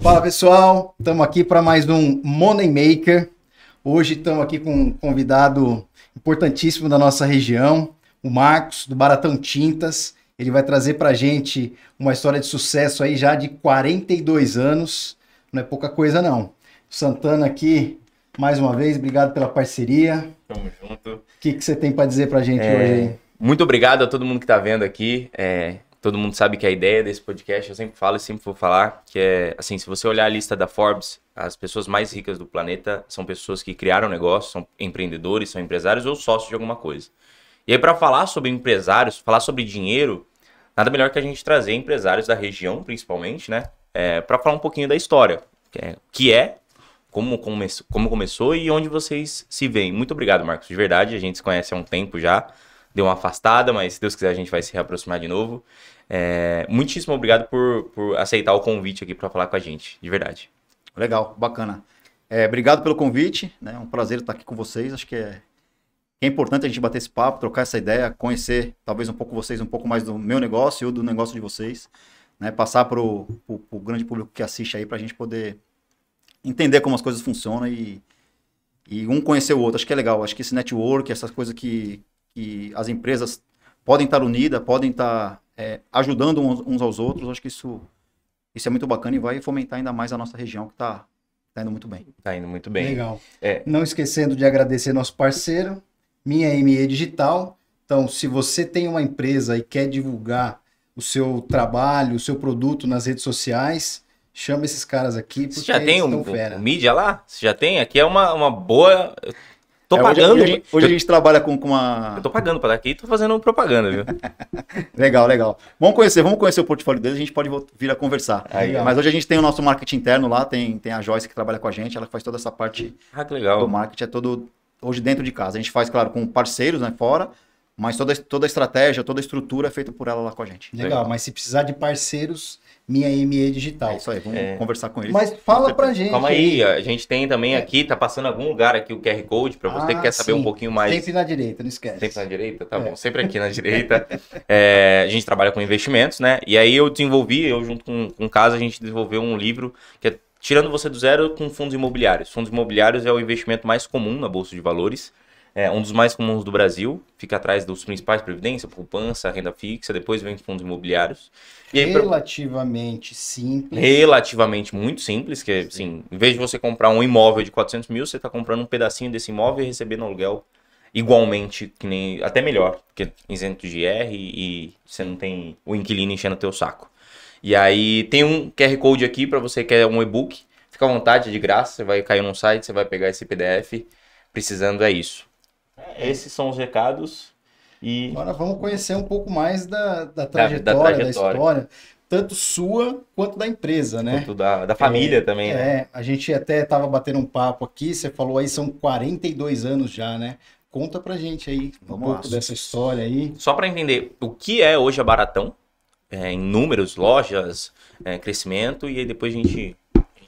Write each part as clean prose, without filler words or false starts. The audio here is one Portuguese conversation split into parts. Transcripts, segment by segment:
Fala pessoal, estamos aqui para mais um Money Maker. Hoje estamos aqui com um convidado importantíssimo da nossa região, o Marcos, do Baratão Tintas. Ele vai trazer para a gente uma história de sucesso aí já de 42 anos, não é pouca coisa não. Santana aqui, mais uma vez, obrigado pela parceria. Tamo junto. O que você tem para dizer para a gente hoje aí? Muito obrigado a todo mundo que está vendo aqui. Todo mundo sabe que a ideia desse podcast, eu sempre falo e sempre vou falar, que é, assim, se você olhar a lista da Forbes, as pessoas mais ricas do planeta são pessoas que criaram negócio, são empreendedores, são empresários ou sócios de alguma coisa. E aí, para falar sobre empresários, falar sobre dinheiro, nada melhor que a gente trazer empresários da região, principalmente, né? Para falar um pouquinho da história, como começou e onde vocês se veem. Muito obrigado, Marcos, de verdade, a gente se conhece há um tempo já. Deu uma afastada, mas se Deus quiser a gente vai se reaproximar de novo. Muitíssimo obrigado por aceitar o convite aqui para falar com a gente, de verdade. Legal, bacana. Obrigado pelo convite, né? É um prazer estar aqui com vocês. Acho que é importante a gente bater esse papo, trocar essa ideia, conhecer talvez um pouco vocês, um pouco mais do meu negócio ou do negócio de vocês, né? Passar para o grande público que assiste aí para a gente poder entender como as coisas funcionam e um conhecer o outro. Acho que é legal, acho que esse network, essas coisas que as empresas podem estar unidas, podem estar ajudando uns aos outros. Acho que isso é muito bacana e vai fomentar ainda mais a nossa região, que está indo muito bem. Está indo muito bem. Legal. Não esquecendo de agradecer nosso parceiro, Minha ME Digital. Então, se você tem uma empresa e quer divulgar o seu trabalho, o seu produto nas redes sociais, chama esses caras aqui, porque você já tem estão fera. o mídia lá? Você já tem? Aqui é uma boa... Tô pagando. Hoje a gente trabalha com uma... Eu tô pagando para daqui e tô fazendo propaganda, viu? Legal. Vamos conhecer o portfólio deles, a gente pode vir a conversar. Mas hoje a gente tem o nosso marketing interno lá, tem a Joyce que trabalha com a gente, ela faz toda essa parte que legal. Do marketing, é todo hoje dentro de casa. A gente faz, claro, com parceiros, né, fora, mas toda a estratégia, toda a estrutura é feita por ela lá com a gente. Legal, mas se precisar de parceiros, Minha ME Digital. É isso aí, vamos conversar com eles. Mas fala pra gente. Calma aí, a gente tem também aqui, tá passando em algum lugar aqui o QR Code, pra você que quer saber um pouquinho mais. Sempre na direita, não esquece. Sempre na direita? Tá bom, sempre aqui na direita. A gente trabalha com investimentos, né? E aí eu junto com o Casa, a gente desenvolveu um livro que é Tirando Você do Zero com Fundos Imobiliários. Fundos imobiliários é o investimento mais comum na Bolsa de Valores. É um dos mais comuns do Brasil, fica atrás dos principais: previdência, poupança, renda fixa, depois vem fundos imobiliários. E aí, relativamente simples. Relativamente muito simples, que assim, em vez de você comprar um imóvel de 400 mil, você está comprando um pedacinho desse imóvel e recebendo aluguel igualmente, que nem, até melhor, porque isento de IR e você não tem o inquilino enchendo o teu saco. E aí tem um QR Code aqui para você que quer um e-book, fica à vontade, é de graça, você vai cair num site, você vai pegar esse PDF, precisando é isso. Esses são os recados. E agora vamos conhecer um pouco mais da trajetória, da história, tanto sua quanto da empresa, né? Quanto da família também, né? A gente até estava batendo um papo aqui, você falou aí, são 42 anos já, né? Conta pra gente aí um pouco dessa história aí. Só para entender o que é hoje a Baratão, em números, lojas, crescimento, e aí depois a gente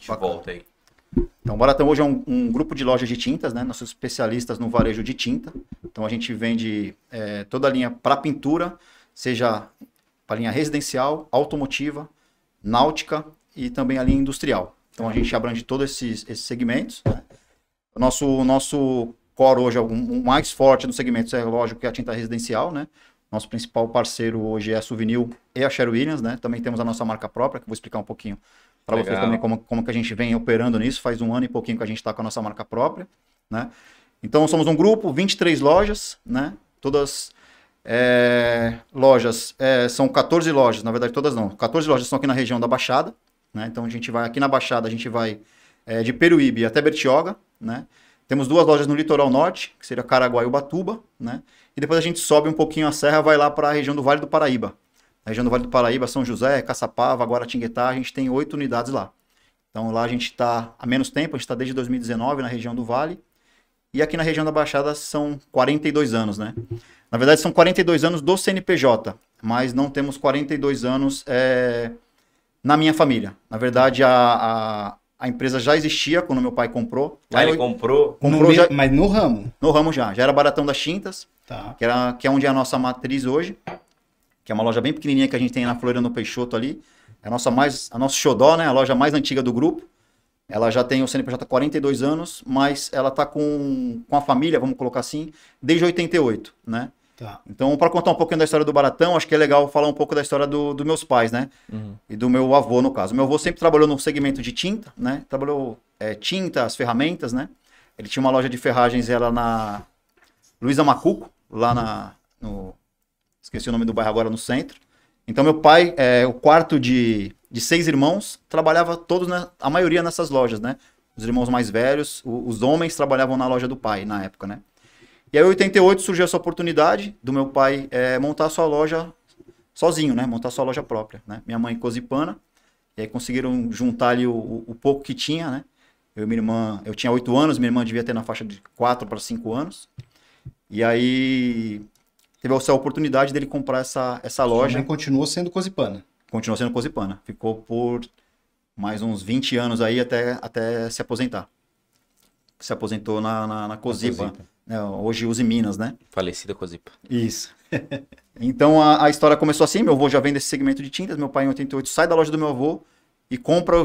volta aí. Então, o Baratão hoje é um grupo de lojas de tintas, né? Nós somos especialistas no varejo de tinta. Então, a gente vende toda a linha para pintura, seja para linha residencial, automotiva, náutica e também a linha industrial. Então, a gente abrange todos esses segmentos, né? O nosso core hoje, o mais forte dos segmentos é, lógico, que é a tinta residencial, né? Nosso principal parceiro hoje é a Souvenir e a Sherwin-Williams, né? Também temos a nossa marca própria, que eu vou explicar um pouquinho para vocês também como que a gente vem operando nisso. Faz 1 ano e pouquinho que a gente está com a nossa marca própria, né? Então, somos um grupo, 23 lojas, né? Todas lojas, são 14 lojas, na verdade todas não. 14 lojas estão aqui na região da Baixada, né? Então, a gente vai aqui na Baixada, a gente vai de Peruíbe até Bertioga, né? Temos 2 lojas no litoral norte, que seria Caraguá e Ubatuba, né? E depois a gente sobe um pouquinho a serra, vai lá para a região do Vale do Paraíba. A região do Vale do Paraíba, São José, Caçapava, Guaratinguetá, a gente tem 8 unidades lá. Então lá a gente está há menos tempo, a gente está desde 2019 na região do Vale. E aqui na região da Baixada são 42 anos, né? Na verdade são 42 anos do CNPJ, mas não temos 42 anos na minha família. Na verdade a empresa já existia quando meu pai comprou. Ele comprou mas no ramo? No ramo já era Baratão das Tintas, tá. que é onde é a nossa matriz hoje, que é uma loja bem pequenininha que a gente tem na Floriano Peixoto ali. É a nossa xodó, né? A loja mais antiga do grupo. Ela já tem o CNPJ há 42 anos, mas ela tá com a família, vamos colocar assim, desde 88, né? Tá. Então, para contar um pouquinho da história do Baratão, acho que é legal falar um pouco da história dos meus pais, né? E do meu avô, no caso. Meu avô sempre trabalhou no segmento de tinta, né? Trabalhou tinta, as ferramentas, né? Ele tinha uma loja de ferragens, ela na Luiza Macuco, lá esqueci o nome do bairro agora, no centro. Então, meu pai, o quarto de 6 irmãos, trabalhava todos, a maioria nessas lojas, né? Os irmãos mais velhos, os homens trabalhavam na loja do pai, na época, né? E aí, em 88, surgiu essa oportunidade do meu pai montar a sua loja sozinho, né? Montar a sua loja própria, né? Minha mãe cosipana, e aí conseguiram juntar ali o pouco que tinha, né? Eu e minha irmã, eu tinha 8 anos, minha irmã devia ter na faixa de 4 para 5 anos. E aí teve essa oportunidade dele comprar essa loja. Sua mãe continuou sendo cosipana. Continuou sendo cosipana. Ficou por mais uns 20 anos aí até se aposentar. Se aposentou na Cosipa. Hoje usa em Minas, né? Falecida Cosipa. Isso. Então a história começou assim, meu avô já vem desse segmento de tintas, meu pai em 88 sai da loja do meu avô e compra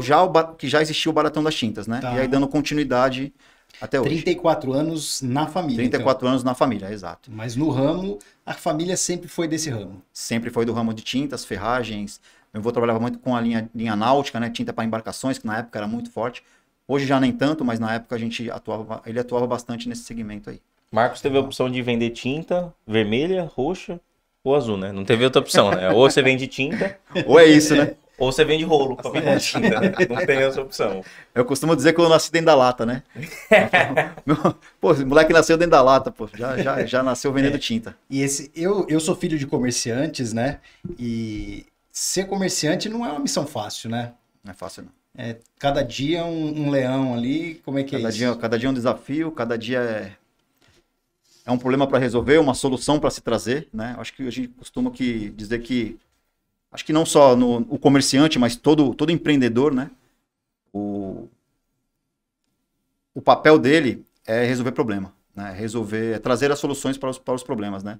que já existia o Baratão das Tintas, né? Tá. E aí dando continuidade até hoje. 34 anos na família. 34 anos na família, exato. Mas no ramo, a família sempre foi desse ramo. Sempre foi do ramo de tintas, ferragens. Meu avô trabalhava muito com a linha náutica, né? Tinta para embarcações, que na época era muito forte. Hoje já nem tanto, mas na época ele atuava bastante nesse segmento aí. Marcos teve a opção de vender tinta vermelha, roxa ou azul, né? Não teve outra opção, né? Ou você vende tinta... Ou é isso, né? Ou você vende rolo pra vender tinta, né? Não tem essa opção. Eu costumo dizer que eu nasci dentro da lata, né? Pô, esse moleque nasceu dentro da lata, pô. Já nasceu vendendo tinta. E eu sou filho de comerciantes, né? E ser comerciante não é uma missão fácil, né? Não é fácil, não. Cada dia um leão ali, como é que é isso? Cada dia é um desafio, cada dia é um problema para resolver, uma solução para se trazer, né? Acho que a gente costuma dizer que, acho que não só o comerciante, mas todo empreendedor, né? O papel dele é resolver problema, né? Trazer as soluções para os problemas, né?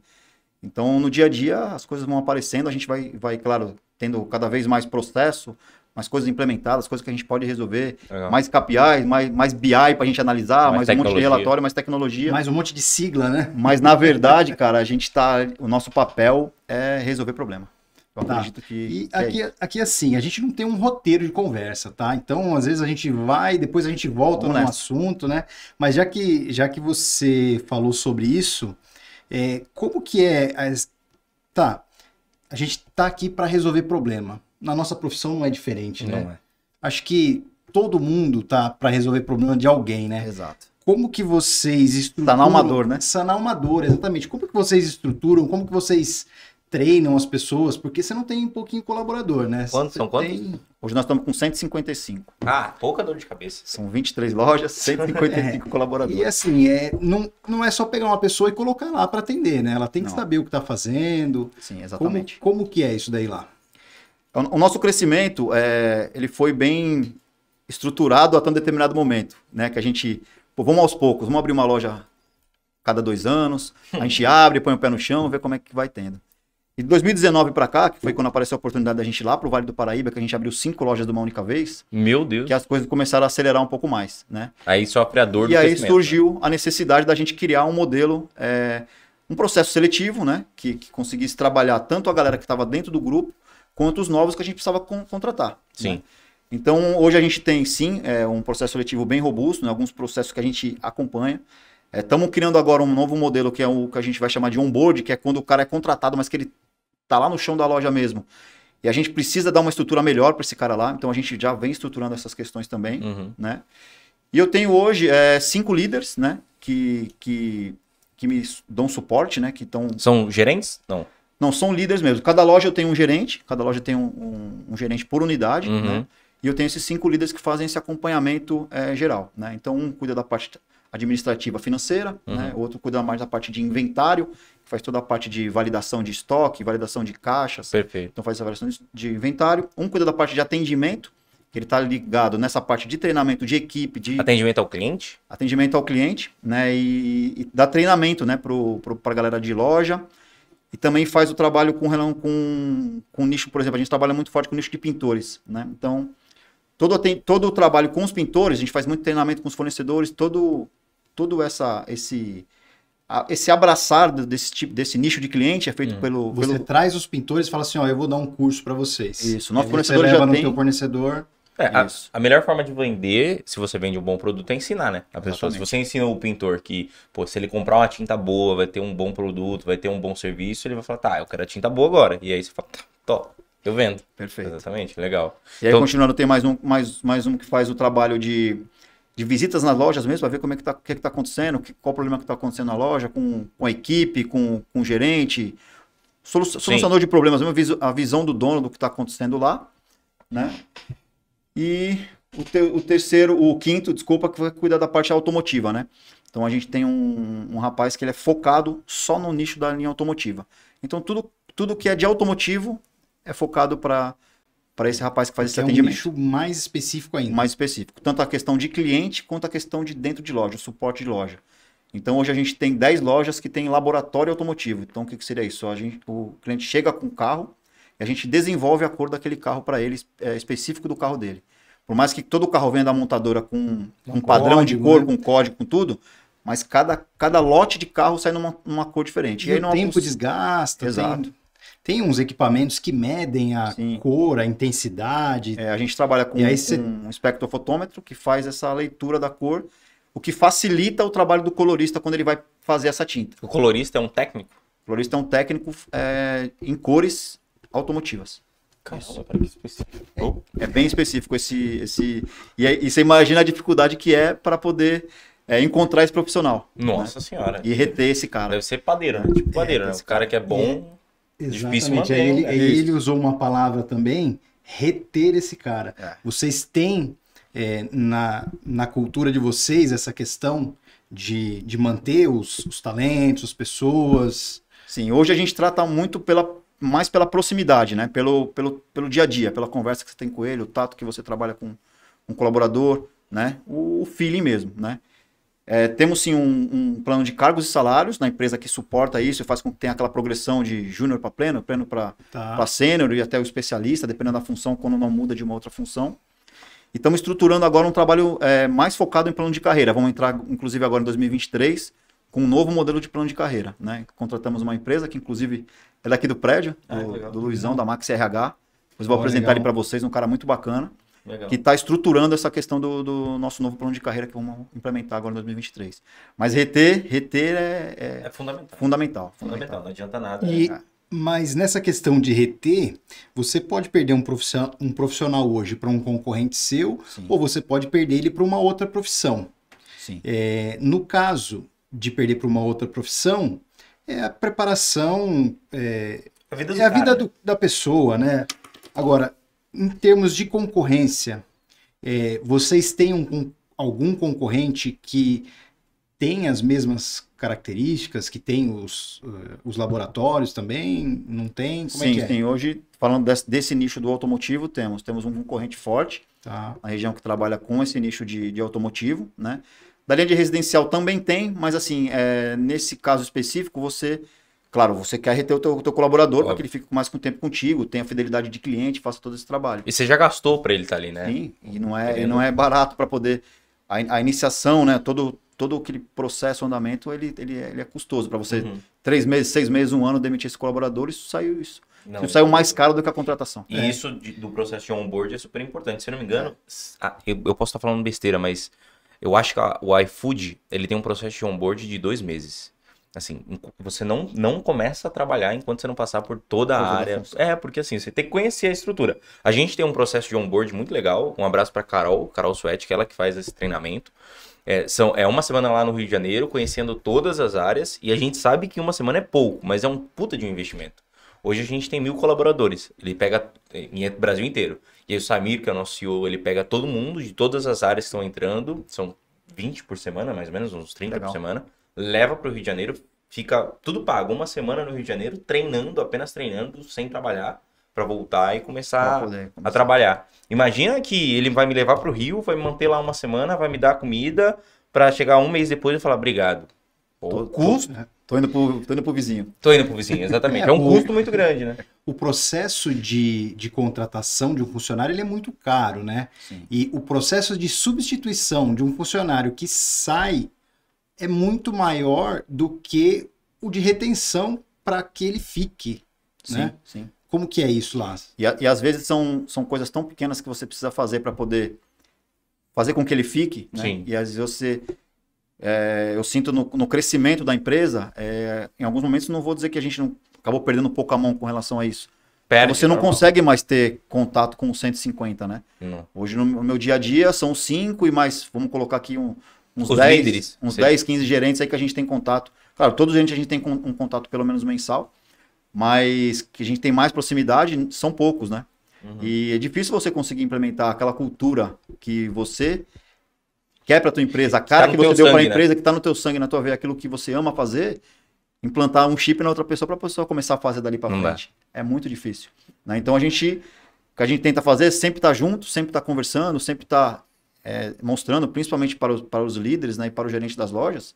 Então, no dia a dia, as coisas vão aparecendo, a gente vai, claro, tendo cada vez mais processo, mais coisas implementadas, coisas que a gente pode resolver, Legal. mais KPIs, mais BI para a gente analisar, mais um monte de relatório, mais tecnologia. Mais um monte de sigla, né? Mas, na verdade, cara, o nosso papel é resolver problema. Eu acredito que aqui assim, a gente não tem um roteiro de conversa, tá? Então, às vezes a gente vai, depois a gente volta no assunto, né? Mas já que você falou sobre isso, como que é... Tá, a gente tá aqui para resolver problema. Na nossa profissão não é diferente, né? Não é. Acho que todo mundo tá para resolver problema de alguém, né? Exato. Como que vocês estruturam... Sanar uma dor, né? Sanar uma dor, exatamente. Como que vocês estruturam, como que vocês treinam as pessoas? Porque você não tem um pouquinho colaborador, né? São quantos? Hoje nós estamos com 155. Ah, pouca dor de cabeça. São 23 lojas, 155 colaboradores. E assim, não é só pegar uma pessoa e colocar lá para atender, né? Ela tem que saber o que está fazendo. Sim, exatamente. Como que é isso daí lá? O nosso crescimento, ele foi bem estruturado até um determinado momento, né? Que a gente, vamos aos poucos, vamos abrir uma loja cada 2 anos, a gente abre, põe o pé no chão, vê como é que vai tendo. E de 2019 para cá, que foi quando apareceu a oportunidade da gente ir lá pro Vale do Paraíba, que a gente abriu 5 lojas de uma única vez. Meu Deus. Que as coisas começaram a acelerar um pouco mais, né? Aí sofre a dor do E aí crescimento, surgiu a necessidade da gente criar um modelo, um processo seletivo, né? Que conseguisse trabalhar tanto a galera que estava dentro do grupo, quanto os novos que a gente precisava contratar. Sim. Né? Então, hoje a gente tem, sim, um processo seletivo bem robusto, né? Alguns processos que a gente acompanha. Estamos criando agora um novo modelo, que é o que a gente vai chamar de onboard, que é quando o cara é contratado, mas que ele está lá no chão da loja mesmo. E a gente precisa dar uma estrutura melhor para esse cara lá, então a gente já vem estruturando essas questões também. Né? E eu tenho hoje 5 líderes, né? Que me dão suporte, né? São gerentes? Não. Não, são líderes mesmo. Cada loja eu tenho um gerente, cada loja tem um gerente por unidade, né? E eu tenho esses 5 líderes que fazem esse acompanhamento geral, né? Então, um cuida da parte administrativa financeira, né? Outro cuida mais da parte de inventário, que faz toda a parte de validação de estoque, validação de caixas. Perfeito. Então, faz a validação de inventário. Um cuida da parte de atendimento, que ele está ligado nessa parte de treinamento de equipe, de... Atendimento ao cliente? Atendimento ao cliente, né? E dá treinamento, né? Para a galera de loja. E também faz o trabalho com nicho, por exemplo, a gente trabalha muito forte com nicho de pintores, né? Então, todo o trabalho com os pintores, a gente faz muito treinamento com os fornecedores, todo esse abraçar desse nicho de cliente é feito pelo... Você traz os pintores e fala assim, ó, eu vou dar um curso para vocês. Isso, nosso Aí fornecedor você leva já no tem... teu fornecedor... A melhor forma de vender, se você vende um bom produto, é ensinar, né? A pessoa. Exatamente. Se você ensina o pintor que, pô, se ele comprar uma tinta boa, vai ter um bom produto, vai ter um bom serviço, ele vai falar, tá, eu quero a tinta boa agora. E aí você fala, tá, tô, eu vendo. Perfeito. Exatamente, legal. E aí, continuando, tem mais um que faz o trabalho de visitas nas lojas mesmo, para ver como é que tá, o que está acontecendo, qual o problema que está acontecendo na loja, com a equipe, com o gerente, solucionador de problemas, a visão do dono do que está acontecendo lá, né? E o quinto, desculpa, que vai cuidar da parte automotiva, né? Então a gente tem um rapaz que ele é focado só no nicho da linha automotiva. Então tudo que é de automotivo é focado para esse rapaz que faz esse atendimento. É um nicho mais específico ainda. Mais específico. Tanto a questão de cliente quanto a questão de dentro de loja, suporte de loja. Então hoje a gente tem 10 lojas que tem laboratório automotivo. Então o que seria isso? O cliente chega com o carro e a gente desenvolve a cor daquele carro para ele, específico do carro dele. Por mais que todo carro venha da montadora com um padrão de cor, né? Com código, com tudo, mas cada lote de carro sai numa cor diferente. E aí o tempo desgasta. Exato. Tem uns equipamentos que medem a cor, a intensidade. A gente trabalha com um espectrofotômetro que faz essa leitura da cor, o que facilita o trabalho do colorista quando ele vai fazer essa tinta. O colorista é um técnico? O colorista é um técnico em cores automotivas. Caramba, que específico. É bem específico e você imagina a dificuldade que é para poder encontrar esse profissional. Nossa senhora. E reter esse cara. Deve ser padeiro, né? Tipo padeiro, né? O cara que é bom, difícil manter. Ele usou uma palavra também, reter esse cara. Vocês têm na cultura de vocês essa questão de manter os talentos, as pessoas? Sim, hoje a gente trata muito mais pela proximidade, né? Pelo dia a dia, pela conversa que você tem com ele, o tato que você trabalha com um colaborador, né? O feeling mesmo, né? Temos sim um plano de cargos e salários na empresa que suporta isso e faz com que tenha aquela progressão de júnior para pleno para sênior e até o especialista, dependendo da função, quando não muda de uma outra função. E estamos estruturando agora um trabalho mais focado em plano de carreira. Vamos entrar, inclusive, agora em 2023, com um novo modelo de plano de carreira, né? Contratamos uma empresa que, inclusive, é daqui do prédio, do Luizão, da Max RH. Depois vou apresentar ele para vocês, um cara muito bacana, que está estruturando essa questão do nosso novo plano de carreira que vamos implementar agora em 2023. Mas reter é fundamental. Fundamental, não adianta nada. Mas nessa questão de reter, você pode perder um profissional hoje para um concorrente seu, ou você pode perder ele para uma outra profissão. Sim. No caso de perder para uma outra profissão, a preparação, a vida da pessoa, né? Agora, em termos de concorrência, vocês têm algum concorrente que tem as mesmas características, que tem os laboratórios também? Não tem? Como é que é? Sim. Hoje, falando desse nicho do automotivo, temos um concorrente forte, na região que trabalha com esse nicho de automotivo, né? Da linha de residencial também tem, mas assim, nesse caso específico, você quer reter o teu colaborador para que ele fique mais tempo contigo, tenha fidelidade de cliente, faça todo esse trabalho. E você já gastou para ele estar ali, né? Sim, e não é barato para poder... A iniciação, né, todo aquele processo, andamento, ele é custoso para você. 3 meses, 6 meses, 1 ano, demitir esse colaborador, isso saiu mais caro do que a contratação. E isso do processo de onboard é super importante. Se eu não me engano, eu posso estar falando besteira, mas eu acho que o iFood, ele tem um processo de onboard de 2 meses. Assim, você não começa a trabalhar enquanto você não passar por toda a área. Porque assim, você tem que conhecer a estrutura. A gente tem um processo de onboard muito legal. Um abraço para Carol Sweat, que é ela que faz esse treinamento. É uma semana lá no Rio de Janeiro, conhecendo todas as áreas. E a gente sabe que uma semana é pouco, mas é um puta de um investimento. Hoje a gente tem 1000 colaboradores. Ele pega em Brasil inteiro. E aí o Samir, que é o nosso CEO, ele pega todo mundo de todas as áreas que estão entrando. São 20 por semana, mais ou menos, uns 30 por semana. Leva para o Rio de Janeiro, fica tudo pago. Uma semana no Rio de Janeiro, apenas treinando, sem trabalhar, para voltar e começar a trabalhar. Imagina que ele vai me levar para o Rio, vai me manter lá uma semana, vai me dar comida, para chegar 1 mês depois e falar obrigado. O custo... Tô indo pro vizinho. Tô indo pro vizinho, exatamente. É um custo muito grande, né? O processo de contratação de um funcionário ele é muito caro, né? Sim. E o processo de substituição de um funcionário que sai é muito maior do que o de retenção para que ele fique, né? Sim. Como que é isso lá? E às vezes são coisas tão pequenas que você precisa fazer para poder fazer com que ele fique, né? Sim. E às vezes você... eu sinto no crescimento da empresa, em alguns momentos não vou dizer que a gente não acabou perdendo um pouco a mão com relação a isso. Você não consegue mais ter contato com os 150, né? Não. Hoje no meu dia a dia são 5 e mais, vamos colocar aqui uns Os 10, líderes, uns sim. 10, 15 gerentes aí que a gente tem contato. Claro, todos a gente tem um contato pelo menos mensal, mas que a gente tem mais proximidade são poucos, né? Uhum. E é difícil você conseguir implementar aquela cultura que você quer para tua empresa, a cara que você deu para a empresa, que está no teu sangue, na tua veia, aquilo que você ama fazer, implantar um chip na outra pessoa para a pessoa começar a fazer dali para frente. É muito difícil, né? Então o que a gente tenta fazer é sempre estar junto, sempre estar conversando, sempre estar mostrando, principalmente para os líderes, né, e para o gerente das lojas,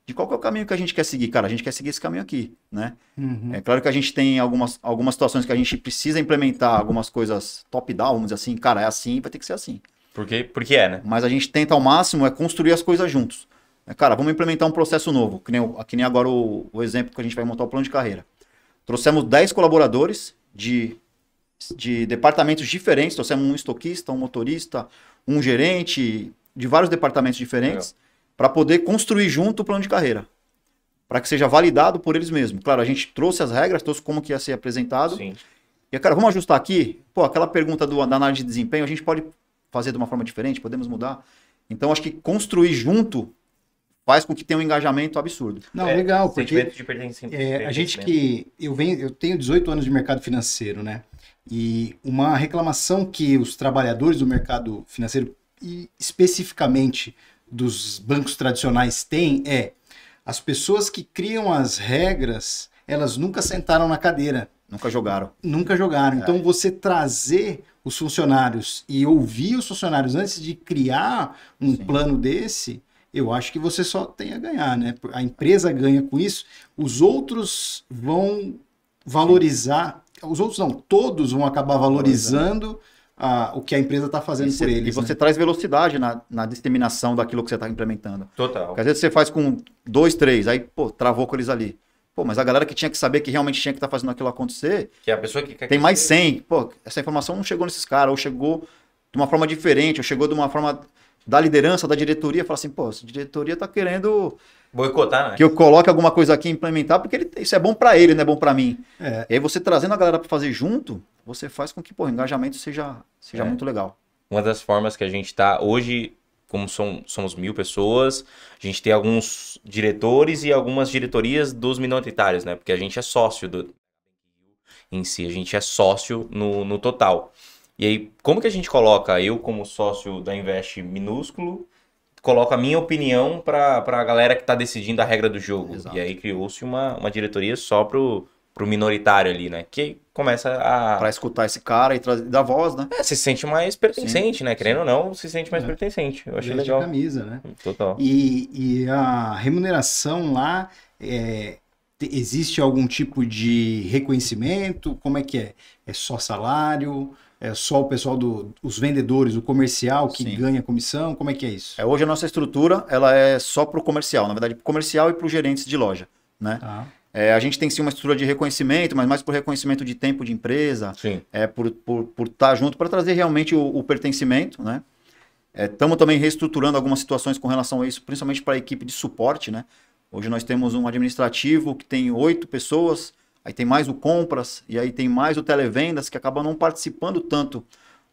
de qual que é o caminho que a gente quer seguir. Cara, a gente quer seguir esse caminho aqui, né? Uhum. É claro que a gente tem algumas situações que a gente precisa implementar algumas coisas top-down, vamos dizer assim, cara, é assim, vai ter que ser assim. Porque é, né? Mas a gente tenta ao máximo construir as coisas juntos. Cara, vamos implementar um processo novo, que nem agora o exemplo que a gente vai montar o plano de carreira. Trouxemos 10 colaboradores de departamentos diferentes, trouxemos um estoquista, um motorista, um gerente, de vários departamentos diferentes, para poder construir junto o plano de carreira, para que seja validado por eles mesmos. Claro, a gente trouxe as regras, trouxe como que ia ser apresentado. Sim. E, cara, vamos ajustar aqui? Pô, aquela pergunta da análise de desempenho, a gente pode fazer de uma forma diferente, podemos mudar. Então, acho que construir junto faz com que tenha um engajamento absurdo. Não, legal, porque de pertencimento. a gente que... Eu tenho 18 anos de mercado financeiro, né? E uma reclamação que os trabalhadores do mercado financeiro, e especificamente dos bancos tradicionais, têm as pessoas que criam as regras, elas nunca sentaram na cadeira. Nunca jogaram. Então, você trazer os funcionários e ouvir os funcionários antes de criar um plano desse, eu acho que você só tem a ganhar, né? A empresa ganha com isso, os outros vão valorizar, os outros não, todos vão acabar valorizando o que a empresa está fazendo por eles. E você né? traz velocidade na disseminação daquilo que você está implementando. Total. Porque às vezes você faz com 2, 3, aí, pô, travou com eles ali. Pô, mas a galera que tinha que saber que realmente tinha que estar fazendo aquilo acontecer, Que é a pessoa que quer tem mais 100. Pô, essa informação não chegou nesses caras, ou chegou de uma forma diferente, ou chegou de uma forma da liderança, da diretoria, fala assim, pô, essa diretoria tá querendo boicotar, né? que eu coloque alguma coisa aqui e implementar, porque isso é bom para ele, não é bom para mim. E aí você trazendo a galera para fazer junto, você faz com que, pô, o engajamento seja muito legal. Uma das formas que a gente tá hoje, como somos 1000 pessoas, a gente tem alguns diretores e algumas diretorias dos minoritários, né? Porque a gente é sócio em si, a gente é sócio no total. E aí, como que a gente coloca, eu como sócio da Invest minúsculo, coloco a minha opinião para a galera que tá decidindo a regra do jogo. Exato. E aí criou-se uma diretoria só pro minoritário ali, né? Que começa a... Para escutar esse cara e dar voz, né? se sente mais pertencente, né? Querendo ou não, se sente mais pertencente. Eu achei Verde legal. camisa, né? Total. E a remuneração lá, existe algum tipo de reconhecimento? Como é que é? É só salário? É só o pessoal os vendedores, o comercial que ganha comissão? Como é que é isso? Hoje a nossa estrutura ela é só para o comercial, na verdade, para o comercial e para os gerentes de loja, né? Tá. A gente tem sim uma estrutura de reconhecimento, mas mais por reconhecimento de tempo de empresa, Sim. Por estar junto para trazer realmente o pertencimento, né? Estamos também reestruturando algumas situações com relação a isso, principalmente para a equipe de suporte, né? Hoje nós temos um administrativo que tem 8 pessoas, aí tem mais o compras, e aí tem mais o televendas, que acaba não participando tanto.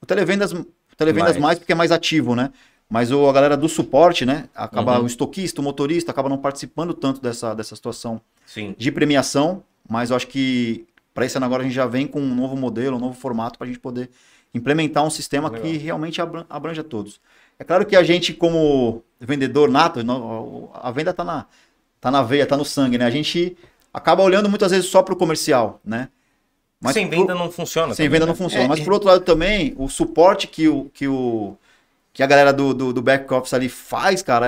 O televendas mais porque é mais ativo, né? Mas a galera do suporte, né? Acaba o estoquista, o motorista, acaba não participando tanto dessa situação Sim. de premiação, mas eu acho que para esse ano agora a gente já vem com um novo modelo, um novo formato para a gente poder implementar um sistema que realmente abranja todos. É claro que a gente, como vendedor nato, a venda tá na veia, tá no sangue, né? A gente acaba olhando muitas vezes só para o comercial, né? Mas sem venda não funciona. Sem também, venda né? não funciona. Mas por outro lado também, o suporte que a galera do back office ali faz, cara,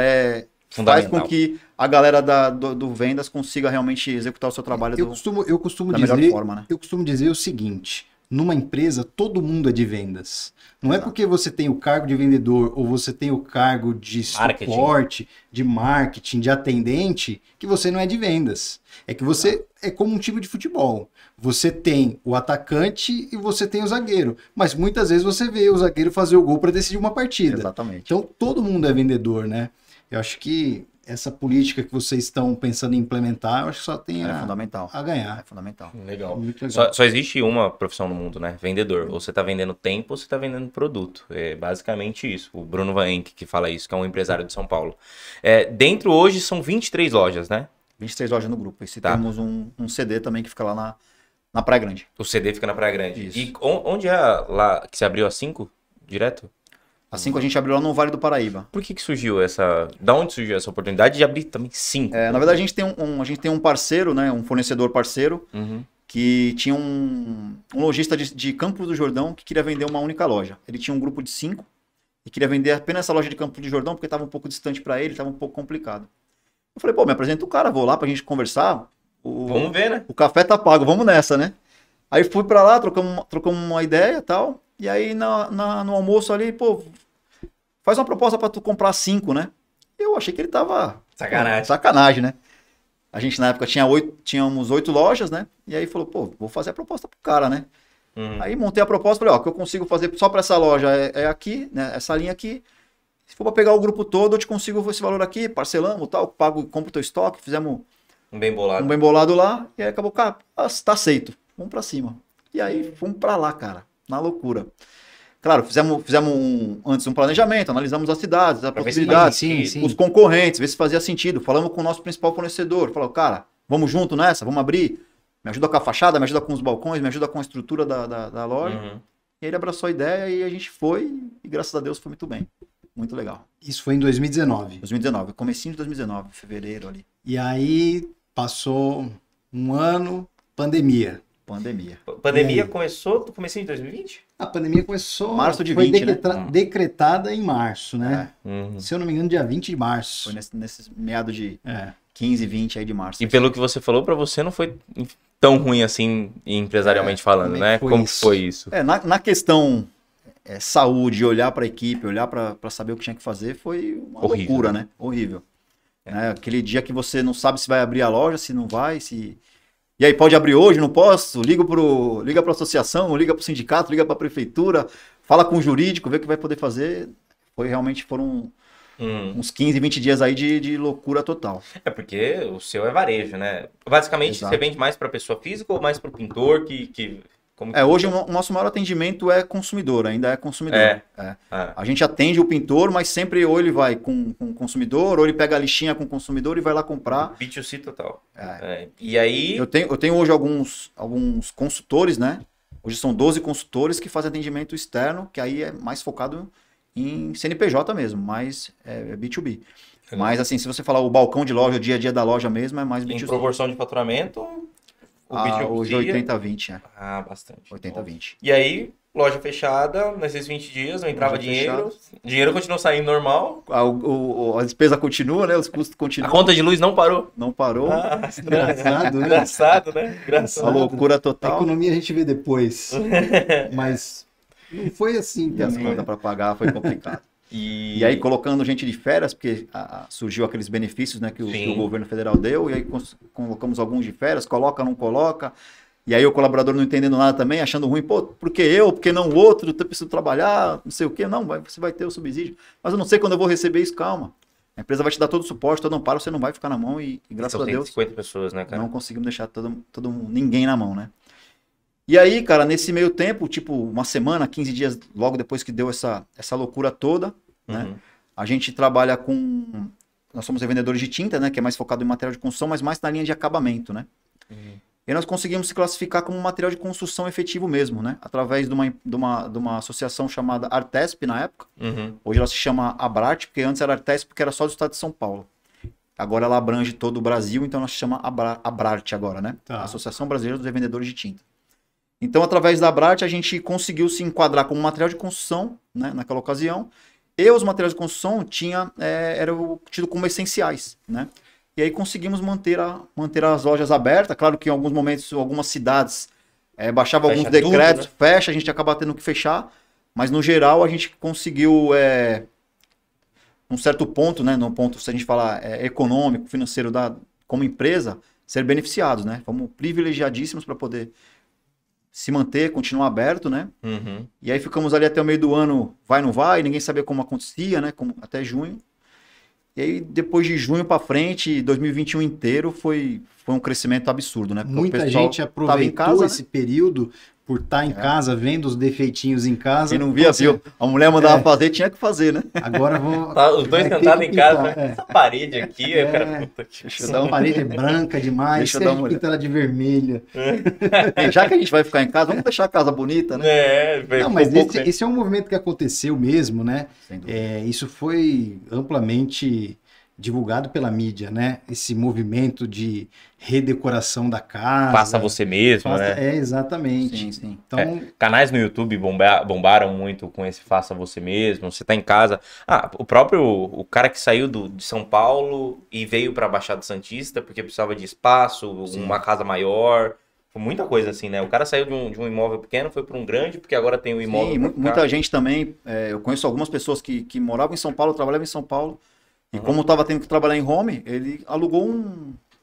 faz com que a galera do vendas consiga realmente executar o seu trabalho Eu costumo da melhor dizer, forma, né? eu costumo dizer o seguinte: numa empresa, todo mundo é de vendas. Não é Exato. porque você tem o cargo de vendedor ou você tem o cargo de Marketing. suporte, de marketing, de atendente, que você não é de vendas. É que você é como um time de futebol. Você tem o atacante e você tem o zagueiro. Mas muitas vezes você vê o zagueiro fazer o gol para decidir uma partida. Exatamente. Então todo mundo é vendedor, né? Eu acho que essa política que vocês estão pensando em implementar, eu acho que só tem É fundamental. a ganhar. É fundamental. Legal. Muito legal. Só existe uma profissão no mundo, né? Vendedor. Ou você tá vendendo tempo ou você tá vendendo produto. É basicamente isso. O Bruno Van Enck que fala isso, que é um empresário de São Paulo. Dentro hoje são 23 lojas, né? 23 lojas no grupo. E se Tá. temos um CD também que fica lá na Praia Grande. O CD fica na Praia Grande. Isso. E onde é lá que você abriu a 5? Direto? Assim que a gente abriu lá no Vale do Paraíba. Por que surgiu essa... Da onde surgiu essa oportunidade de abrir também 5? Na verdade, a gente tem um parceiro, né? Um fornecedor parceiro, Uhum. que tinha um lojista de Campos do Jordão que queria vender uma única loja. Ele tinha um grupo de 5 e queria vender apenas essa loja de Campos do Jordão porque estava um pouco distante para ele, estava um pouco complicado. Eu falei, pô, me apresenta o cara, vou lá pra gente conversar. Vamos ver, né? O café tá pago, vamos nessa, né? Aí fui pra lá, trocamos uma ideia e tal. E aí no almoço ali, pô, faz uma proposta pra tu comprar 5, né? Eu achei que ele tava... Sacanagem. Sacanagem, né? A gente na época tínhamos 8 lojas, né? E aí falou, pô, vou fazer a proposta pro cara, né? Uhum. Aí montei a proposta, falei, ó, o que eu consigo fazer só pra essa loja é aqui, né? Essa linha aqui. Se for pra pegar o grupo todo, eu te consigo esse valor aqui, parcelamos, tal, pago, compro o teu estoque, fizemos Um bem bolado. um bem bolado lá, e aí acabou, cara, tá aceito, vamos pra cima. E aí fomos pra lá, cara, na loucura. Claro, fizemos antes um planejamento, analisamos as cidades, as Pra ver se possibilidades, fazia sentido. os concorrentes, ver se fazia sentido. Falamos com o nosso principal fornecedor, falou, cara, vamos junto nessa, vamos abrir, me ajuda com a fachada, me ajuda com os balcões, me ajuda com a estrutura da loja. Uhum. E ele abraçou a ideia e a gente foi, e graças a Deus foi muito bem. Muito legal. Isso foi em 2019. 2019, comecinho de 2019, fevereiro ali, E aí passou um ano, pandemia. pandemia. Pandemia E aí? começou no comecinho de 2020? A pandemia começou. Março de foi 20, né? decretada em março, né? Uhum. Se eu não me engano, dia 20 de março. Foi nesses meados de É. 15, 20 aí de março. E pelo que você falou, pra você não foi tão ruim assim, empresarialmente falando, como é né? que foi Como isso? foi isso? Na questão saúde, olhar para a equipe, olhar para saber o que tinha que fazer, foi uma Horrível, loucura, né? né? Horrível. Né? Aquele dia que você não sabe se vai abrir a loja, se não vai, se... E aí, pode abrir hoje, não posso? Liga para a associação, liga para o sindicato, liga para a prefeitura, fala com o jurídico, vê o que vai poder fazer. Foram uns 15, 20 dias aí de loucura total. É porque o seu é varejo, né? Basicamente, Exato. você vende mais pra pessoa física ou mais pro pintor como Hoje o nosso maior atendimento é consumidor, ainda é consumidor. É. É. A gente atende o pintor, mas sempre ou ele vai com o consumidor, ou ele pega a listinha com o consumidor e vai lá comprar. B2C total. É. E aí, Eu tenho hoje alguns consultores, né? Hoje são 12 consultores que fazem atendimento externo, que aí é mais focado em CNPJ mesmo, mais B2B. Legal. Mas assim, se você falar o balcão de loja, o dia a dia da loja mesmo, é mais em B2C. proporção de faturamento, o B2B... Hoje 80-20, Ah, bastante. 80-20. E aí, loja fechada, nesses 20 dias, não entrava Loja dinheiro. fechada. Dinheiro continuou saindo normal. A despesa continua, né? Os custos A continuam. conta de luz não parou. Não parou. Ah, Engraçado, né? engraçado, né? A Engraçado. loucura A total. economia a gente vê depois. Mas não foi assim E as também. contas para pagar foi complicado. E aí, colocando gente de férias, porque surgiu aqueles benefícios, né, que Sim. o governo federal deu, e aí colocamos alguns de férias, coloca, não coloca. E aí o colaborador não entendendo nada também, achando ruim, pô, por que eu, por que não o outro, eu preciso trabalhar, não sei o quê. Não, você vai ter o subsídio. Mas eu não sei quando eu vou receber isso, calma. A empresa vai te dar todo o suporte, todo amparo, você não vai ficar na mão e graças São a Deus 150 pessoas, né, cara? não conseguimos deixar ninguém na mão, né? E aí, cara, nesse meio tempo, tipo, uma semana, 15 dias logo depois que deu essa loucura toda, né? Uhum. A gente trabalha com... Nós somos revendedores de tinta, né? Que é mais focado em material de construção, mas mais na linha de acabamento, né? Uhum. E nós conseguimos se classificar como material de construção efetivo mesmo, né? Através de uma associação chamada Artesp na época. Uhum. Hoje ela se chama Abrart, porque antes era Artesp, porque era só do estado de São Paulo. Agora ela abrange todo o Brasil, então ela se chama Abrart agora, né? Tá. Associação Brasileira dos Revendedores de Tinta. Então, através da Abrart, a gente conseguiu se enquadrar como material de construção, né? Naquela ocasião. E os materiais de construção eram tidos como essenciais, né? E aí conseguimos manter as lojas abertas. Claro que em alguns momentos, algumas cidades baixavam Fecha alguns decretos, tudo, fecha, a gente acaba tendo que fechar. Mas no geral a gente conseguiu, num certo ponto, né, num ponto, se a gente falar econômico, financeiro, como empresa, ser beneficiados, né? Fomos privilegiadíssimos para poder se manter, continuar aberto, né? Uhum. E aí ficamos ali até o meio do ano, vai, não vai, ninguém sabia como acontecia, né? Até junho. E aí, depois de junho para frente, 2021 inteiro, foi um crescimento absurdo, né? Porque o Muita pessoal gente tava aproveitou em casa, esse período por estar em casa, vendo os defeitinhos em casa. Quem não via, viu. A mulher mandava fazer, tinha que fazer, né? Agora vão. Tá, os dois vai ter sentados que em casa, pintar, essa parede aqui, eu quero... Puta que... Essa parede é branca demais, Deixa eu se dar a uma gente olhada. pinta ela de vermelha. E já que a gente vai ficar em casa, vamos deixar a casa bonita, né? Não, mas esse é um movimento que aconteceu mesmo, né? Sem dúvida. Isso foi amplamente divulgado pela mídia, né? Esse movimento de redecoração da casa. Faça você mesmo, né? Exatamente. Sim, sim. Então, Canais no YouTube bombaram muito com esse faça você mesmo. Você tá em casa. O cara que saiu de São Paulo e veio pra Baixada Santista porque precisava de espaço, uma casa maior. Foi muita coisa assim, né? O cara saiu de um imóvel pequeno, foi para um grande, porque agora tem um imóvel. Sim, muita gente também. Eu conheço algumas pessoas que moravam em São Paulo, trabalhavam em São Paulo. E como estava tendo que trabalhar em home, ele alugou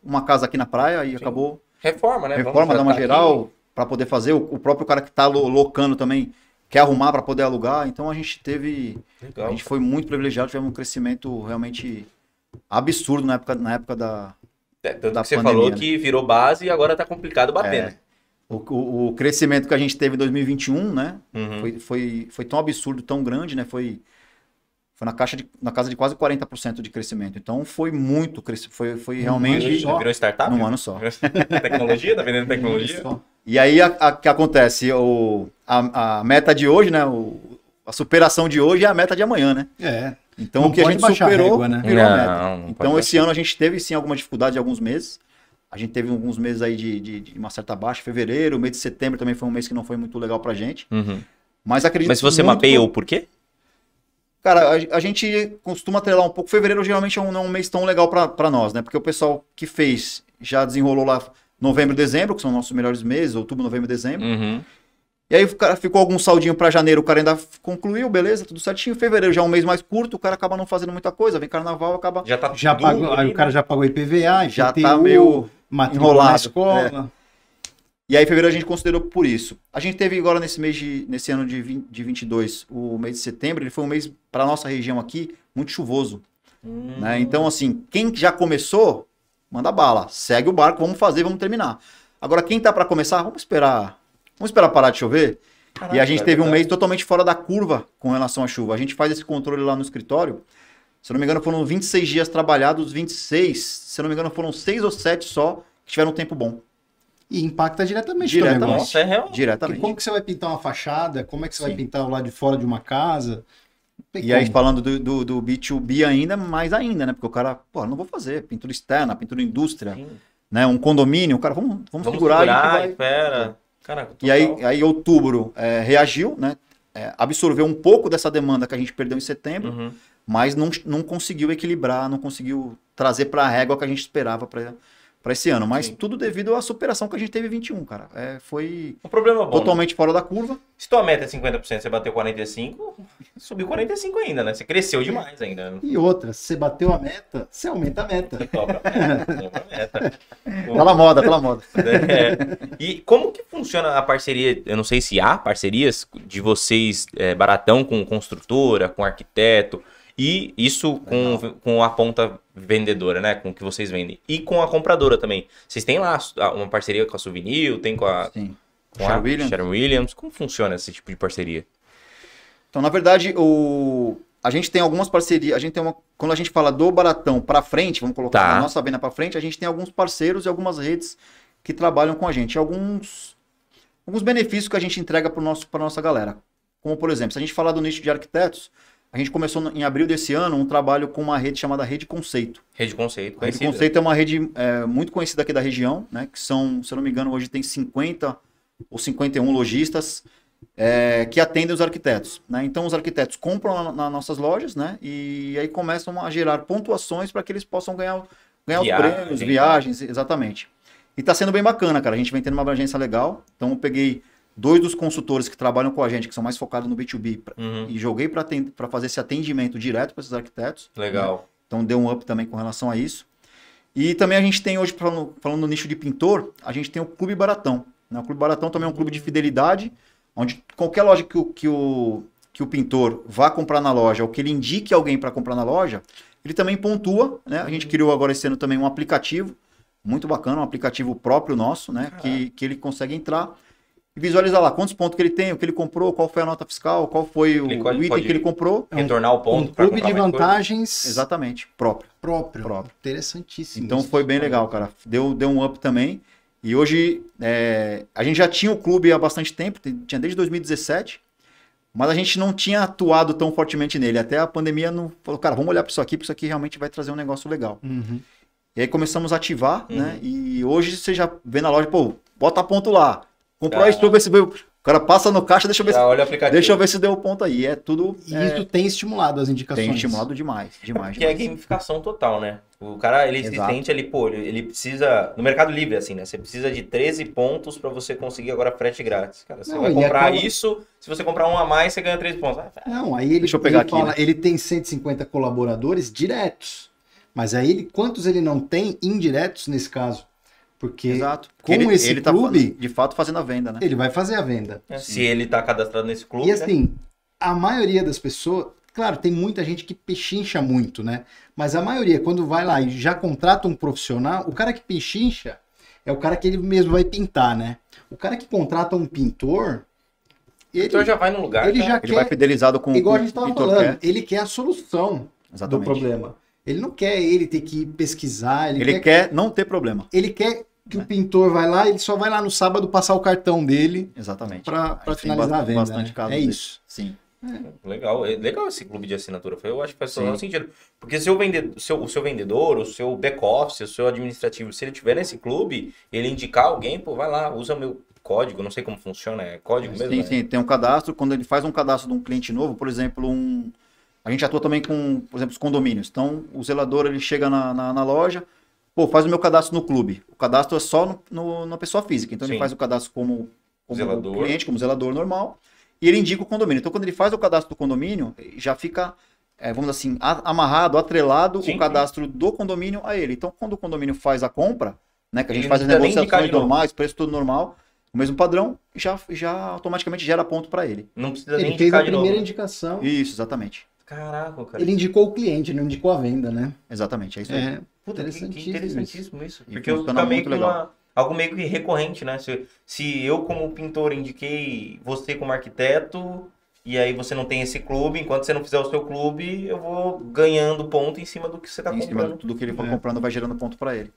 uma casa aqui na praia e acabou. Reforma, né? Reforma, dá uma geral, para poder fazer. O próprio cara que está locando também quer arrumar para poder alugar. Então a gente teve. Legal. A gente foi muito privilegiado, tivemos um crescimento realmente absurdo na época da. Tanto da que você pandemia, falou né? que virou base e agora tá complicado bater, né? O crescimento que a gente teve em 2021, né? Uhum. Foi tão absurdo, tão grande, né? Foi na casa de quase 40% de crescimento. Então foi muito crescimento. Foi realmente Virou startup? num ano só. Tecnologia? Tá vendendo tecnologia? E aí que acontece? A meta de hoje, né? A superação de hoje é a meta de amanhã, né? Então Não o que a pode gente baixar a superou régua, né? virou a Não, meta. não Então pode esse ano a gente teve sim alguma dificuldade em alguns meses. A gente teve alguns meses aí de uma certa baixa. Fevereiro, o mês de setembro também foi um mês que não foi muito legal pra gente. Uhum. Mas acredito Mas você muito mapeia o porquê? Cara, a gente costuma atrelar um pouco. Fevereiro geralmente não é um mês tão legal pra nós, né? Porque o pessoal que fez já desenrolou lá novembro e dezembro, que são nossos melhores meses, outubro, novembro e dezembro. Uhum. E aí o cara ficou algum saldinho pra janeiro, o cara ainda concluiu, beleza, tudo certinho. Fevereiro já é um mês mais curto, o cara acaba não fazendo muita coisa, vem carnaval, acaba. Já tá Já tudo pagou, aí ali, o cara né? já pagou IPVA, Já IPTU, tá meio matrícula enrolado, na escola. E aí fevereiro a gente considerou por isso. A gente teve agora nesse ano de 22, o mês de setembro, ele foi um mês para nossa região aqui muito chuvoso, né? Então assim, quem já começou, manda bala, segue o barco, vamos fazer, vamos terminar. Agora quem tá para começar, vamos esperar parar de chover. Caraca, E a gente teve um verdade. mês totalmente fora da curva com relação à chuva. A gente faz esse controle lá no escritório. Se eu não me engano, foram 26 dias trabalhados, 26, se eu não me engano, foram 6 ou 7 só que tiveram um tempo bom. E impacta diretamente, Diretamente. no negócio. Nossa, é real. Porque Diretamente. como que você vai pintar uma fachada? Como é que você vai Sim. pintar o lado de fora de uma casa? Não tem E aí, como. falando do B2B ainda, mais ainda, né? Porque o cara, pô, não vou fazer. Pintura externa, pintura indústria, Sim. né? Um condomínio, o cara, vamos Vamos segurar, a gente vai. espera. Cara, E aí outubro reagiu, né? Absorveu um pouco dessa demanda que a gente perdeu em setembro, Uhum. mas não conseguiu equilibrar, não conseguiu trazer para a régua que a gente esperava para esse ano. Mas Sim. tudo devido à superação que a gente teve em 21, cara. Foi O problema é bom. totalmente fora da curva. Se tua meta é 50%, você bateu 45%, subiu 45% ainda, né? Você cresceu demais ainda. E outra, se você bateu a meta, você aumenta a meta. Dobra a meta. Tá na moda, tá na moda. E como que funciona a parceria? Eu não sei se há parcerias de vocês, Baratão, com construtora, com arquiteto, e isso com a ponta vendedora, né? Com o que vocês vendem. E com a compradora também. Vocês têm lá uma parceria com a Souvenir, tem com a Sim. com a Sherwin Williams. Como funciona esse tipo de parceria? Então, na verdade, a gente tem algumas parcerias. Quando a gente fala do Baratão para frente, vamos colocar Tá. a nossa venda para frente, a gente tem alguns parceiros e algumas redes que trabalham com a gente. Alguns benefícios que a gente entrega para nossa galera. Como, por exemplo, se a gente falar do nicho de arquitetos, a gente começou em abril desse ano um trabalho com uma rede chamada Rede Conceito. Rede Conceito, A Rede conhecida. Conceito é uma rede muito conhecida aqui da região, né? Que são, se eu não me engano, hoje tem 50 ou 51 lojistas que atendem os arquitetos, né? Então os arquitetos compram nas nossas lojas, né? E aí começam a gerar pontuações para que eles possam ganhar ganhar os prêmios, viagens, exatamente. E tá sendo bem bacana, cara. A gente vem tendo uma abrangência legal. Então eu peguei 2 dos consultores que trabalham com a gente, que são mais focados no B2B, e joguei para fazer esse atendimento direto para esses arquitetos. Legal. Né? Então deu um up também com relação a isso. E também a gente tem hoje, falando no nicho de pintor, a gente tem o Clube Baratão. Né? O Clube Baratão também é um clube de fidelidade, onde qualquer loja que o pintor vá comprar na loja, ou que ele indique alguém para comprar na loja, ele também pontua. Né? A gente criou agora esse ano também um aplicativo, muito bacana, um aplicativo próprio nosso, né? que ele consegue entrar e visualizar lá quantos pontos que ele tem, o que ele comprou, qual foi a nota fiscal, qual foi o item que ele comprou. Retornar o ponto. Um clube de vantagens. Exatamente, próprio. Interessantíssimo. Então foi bem legal, cara. Deu um up também. E hoje a gente já tinha o clube há bastante tempo, tinha desde 2017, mas a gente não tinha atuado tão fortemente nele. Até a pandemia não falou, cara, vamos olhar para isso aqui realmente vai trazer um negócio legal. E aí começamos a ativar, né? E hoje você já vê na loja, pô, bota ponto lá. Comprou isso, deixa eu ver se veio. O cara passa no caixa, deixa eu ver se deu ponto aí. É tudo. E isso tem estimulado as indicações. Tem estimulado demais. Que é gamificação total, né? O cara, ele se sente ali, pô, ele precisa. No Mercado Livre, assim, né? Você precisa de 13 pontos pra você conseguir agora frete grátis. Cara, você vai comprar isso, se você comprar um a mais, você ganha 13 pontos. Não, aí ele, deixa eu pegar ele aqui, fala, né? Ele tem 150 colaboradores diretos. Mas aí, quantos ele não tem indiretos nesse caso? Porque como esse clube... Tá, de fato, fazendo a venda, né? Ele vai fazer a venda. Se ele tá cadastrado nesse clube, e assim, a maioria das pessoas... Claro, tem muita gente que pechincha muito, né? Mas a maioria, quando vai lá e já contrata um profissional, o cara que pechincha é o cara que ele mesmo vai pintar, né? O cara que contrata um pintor... O pintor já vai no lugar, ele vai fidelizado com igual a gente tava falando, ele quer a solução do problema. Ele não quer ter que pesquisar. Ele quer não ter problema. Ele quer que o pintor vai lá, ele só vai lá no sábado passar o cartão dele. Exatamente. Para finalizar a venda. Bastante casos isso. Sim. Legal esse clube de assinatura. Eu acho que faz todo sentido. Porque o seu vendedor, o seu back-office, o seu administrativo, se ele tiver nesse clube, ele indicar alguém, pô, vai lá, usa meu código, não sei como funciona, é código mesmo? Sim, tem um cadastro. Quando ele faz um cadastro de um cliente novo, por exemplo, a gente atua também com, por exemplo, os condomínios. Então, o zelador, ele chega na loja, pô, faz o meu cadastro no clube. O cadastro é só na pessoa física. Então, ele faz o cadastro como zelador. Cliente, como zelador normal, e ele indica o condomínio. Então, quando ele faz o cadastro do condomínio, já fica, vamos dizer assim, amarrado, atrelado o cadastro do condomínio a ele. Então, quando o condomínio faz a compra, né, que a gente faz as negociações normais, preço tudo normal, o mesmo padrão, já automaticamente gera ponto para ele. Não precisa nem indicar de novo. Ele fez a primeira indicação. Isso, exatamente. Caraca, cara. Ele indicou o cliente, não indicou a venda, né? Exatamente, é isso aí. Interessantíssimo isso. Porque eu fica meio que algo meio que recorrente, né? Se eu, como pintor, indiquei você como arquiteto, e aí você não tem esse clube, enquanto você não fizer o seu clube, eu vou ganhando ponto em cima do que você está comprando. Em cima do que ele for comprando, vai gerando ponto para ele.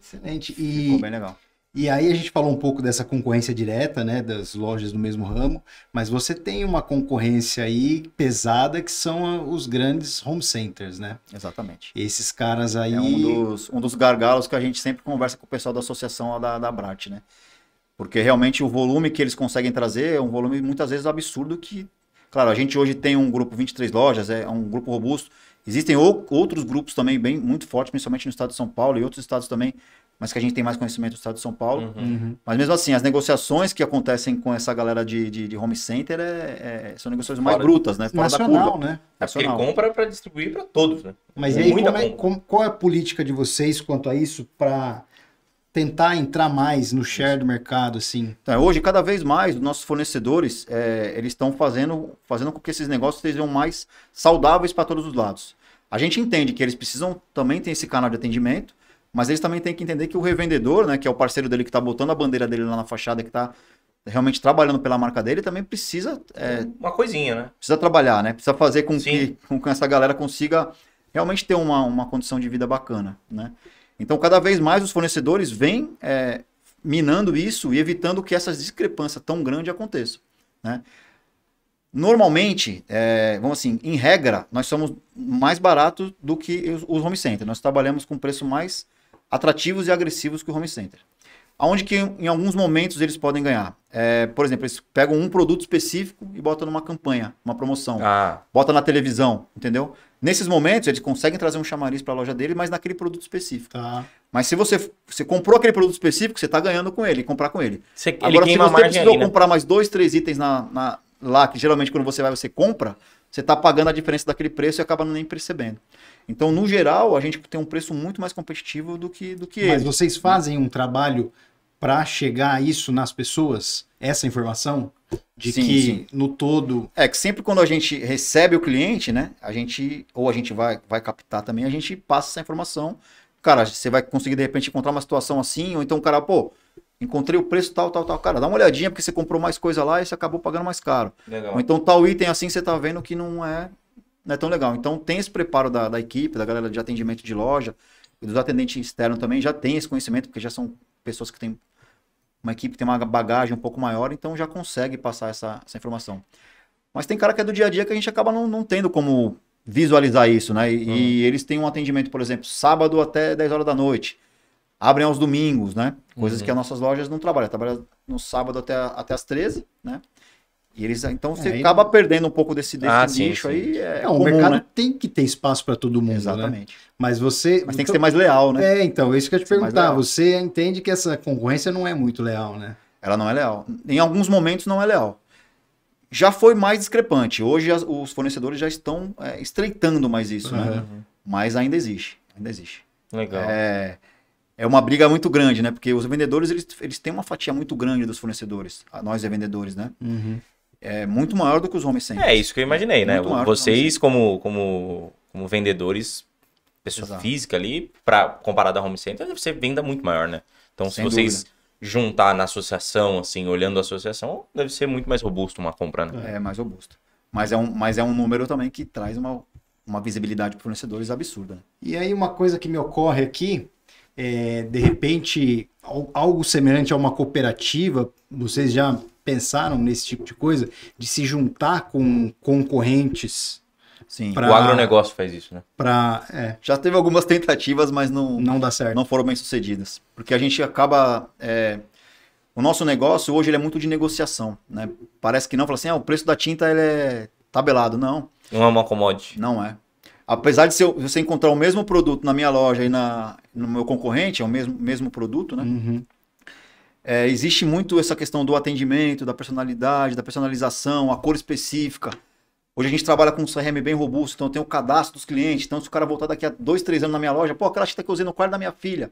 Excelente. Ficou bem legal. E aí a gente falou um pouco dessa concorrência direta, né, das lojas do mesmo ramo, mas você tem uma concorrência aí pesada que são os grandes home centers, né? Exatamente. Esses caras aí... É um dos gargalos que a gente sempre conversa com o pessoal da associação da Brat, né? Porque realmente o volume que eles conseguem trazer é um volume muitas vezes absurdo que... Claro, a gente hoje tem um grupo 23 lojas, é um grupo robusto. Existem outros grupos também muito fortes, principalmente no estado de São Paulo e outros estados também, mas que a gente tem mais conhecimento do estado de São Paulo. Mas mesmo assim, as negociações que acontecem com essa galera de home center são negociações mais brutas, né? Fora nacional, da curva. Né? Porque ele compra para distribuir para todos, né? Mas e aí, qual é a política de vocês quanto a isso para tentar entrar mais no share do mercado, assim? Então, hoje, cada vez mais, os nossos fornecedores, eles estão fazendo com que esses negócios sejam mais saudáveis para todos os lados. A gente entende que eles precisam também ter esse canal de atendimento, mas eles também têm que entender que o revendedor, né, que é o parceiro dele que está botando a bandeira dele lá na fachada, que está realmente trabalhando pela marca dele, também precisa... uma coisinha, né? Precisa trabalhar, né? Precisa fazer com que essa galera consiga realmente ter uma condição de vida bacana, né? Então, cada vez mais os fornecedores vêm minando isso e evitando que essas discrepâncias tão grandes aconteçam, né? Normalmente, vamos assim, em regra, nós somos mais baratos do que os home centers. Nós trabalhamos com preço mais atrativos e agressivos que o home center. Aonde que em alguns momentos eles podem ganhar. Por exemplo, eles pegam um produto específico e botam numa campanha, uma promoção. Bota na televisão, entendeu? Nesses momentos, eles conseguem trazer um chamariz para a loja dele, mas naquele produto específico. Tá. Mas se você comprou aquele produto específico, você está ganhando com ele, comprar com ele. Ele Agora, se queima a você margem precisou ali, né? comprar mais 2, 3 itens lá, que geralmente quando você compra, você está pagando a diferença daquele preço e acaba nem percebendo. Então, no geral, a gente tem um preço muito mais competitivo do que Mas eles. vocês fazem um trabalho para chegar a isso nas pessoas? Essa informação? De Sim, que sim. no todo... É que sempre quando a gente recebe o cliente, né? A gente vai captar também, a gente passa essa informação. Cara, você vai conseguir de repente encontrar uma situação assim, ou então o cara, pô, encontrei o preço tal. Cara, dá uma olhadinha porque você comprou mais coisa lá e você acabou pagando mais caro. Legal. Ou então tal item assim você tá vendo que não é tão legal. Então tem esse preparo da equipe, da galera de atendimento de loja, e dos atendentes externos também já tem esse conhecimento, porque já são pessoas que têm uma equipe que tem uma bagagem um pouco maior, então já consegue passar essa informação. Mas tem cara que é do dia a dia que a gente acaba não tendo como visualizar isso, né? E eles têm um atendimento, por exemplo, sábado até 10 horas da noite. Abrem aos domingos, né? Coisas que as nossas lojas não trabalham. Trabalham no sábado até as 13, né? E eles, então você acaba perdendo um pouco desse nicho aí. Não, comum, o mercado né? tem que ter espaço para todo mundo, né? Exatamente. Mas tem que ser mais leal, né? Então, isso que eu ia te Ser mais perguntar. leal. Você entende que essa concorrência não é muito leal, né? Ela não é leal. Em alguns momentos não é leal. Já foi mais discrepante. Hoje os fornecedores já estão estreitando mais isso, né? Mas ainda existe. Legal. É uma briga muito grande, né? Porque os vendedores, eles têm uma fatia muito grande dos fornecedores. Nós vendedores, né? É muito maior do que os home centers. É isso que eu imaginei, né? Muito maior do que os home Vocês, como vendedores, pessoa Exato. física ali, comparado a home center, deve ser venda muito maior, né? Então, Sem se vocês juntar na associação, assim, olhando a associação, deve ser muito mais robusto uma compra, né? É mais robusto. Mas é um número também que traz uma visibilidade para fornecedores absurda. Né? E aí uma coisa que me ocorre aqui, de repente, algo semelhante a uma cooperativa, vocês já pensaram nesse tipo de coisa? De se juntar com concorrentes? Sim. O agronegócio faz isso, né? Já teve algumas tentativas, mas não dá certo. Não foram bem sucedidas. Porque a gente acaba... O nosso negócio hoje ele é muito de negociação. Né? Parece que não, fala assim, o preço da tinta ele é tabelado. Não. Não é uma commodity. Não é. Apesar de você encontrar o mesmo produto na minha loja e no meu concorrente, é o mesmo produto, né? Existe muito essa questão do atendimento, da personalidade, da personalização, a cor específica. Hoje a gente trabalha com um CRM bem robusto, então eu tenho o cadastro dos clientes. Então, se o cara voltar daqui a 2, 3 anos na minha loja, aquela tinta que eu usei no quarto da minha filha.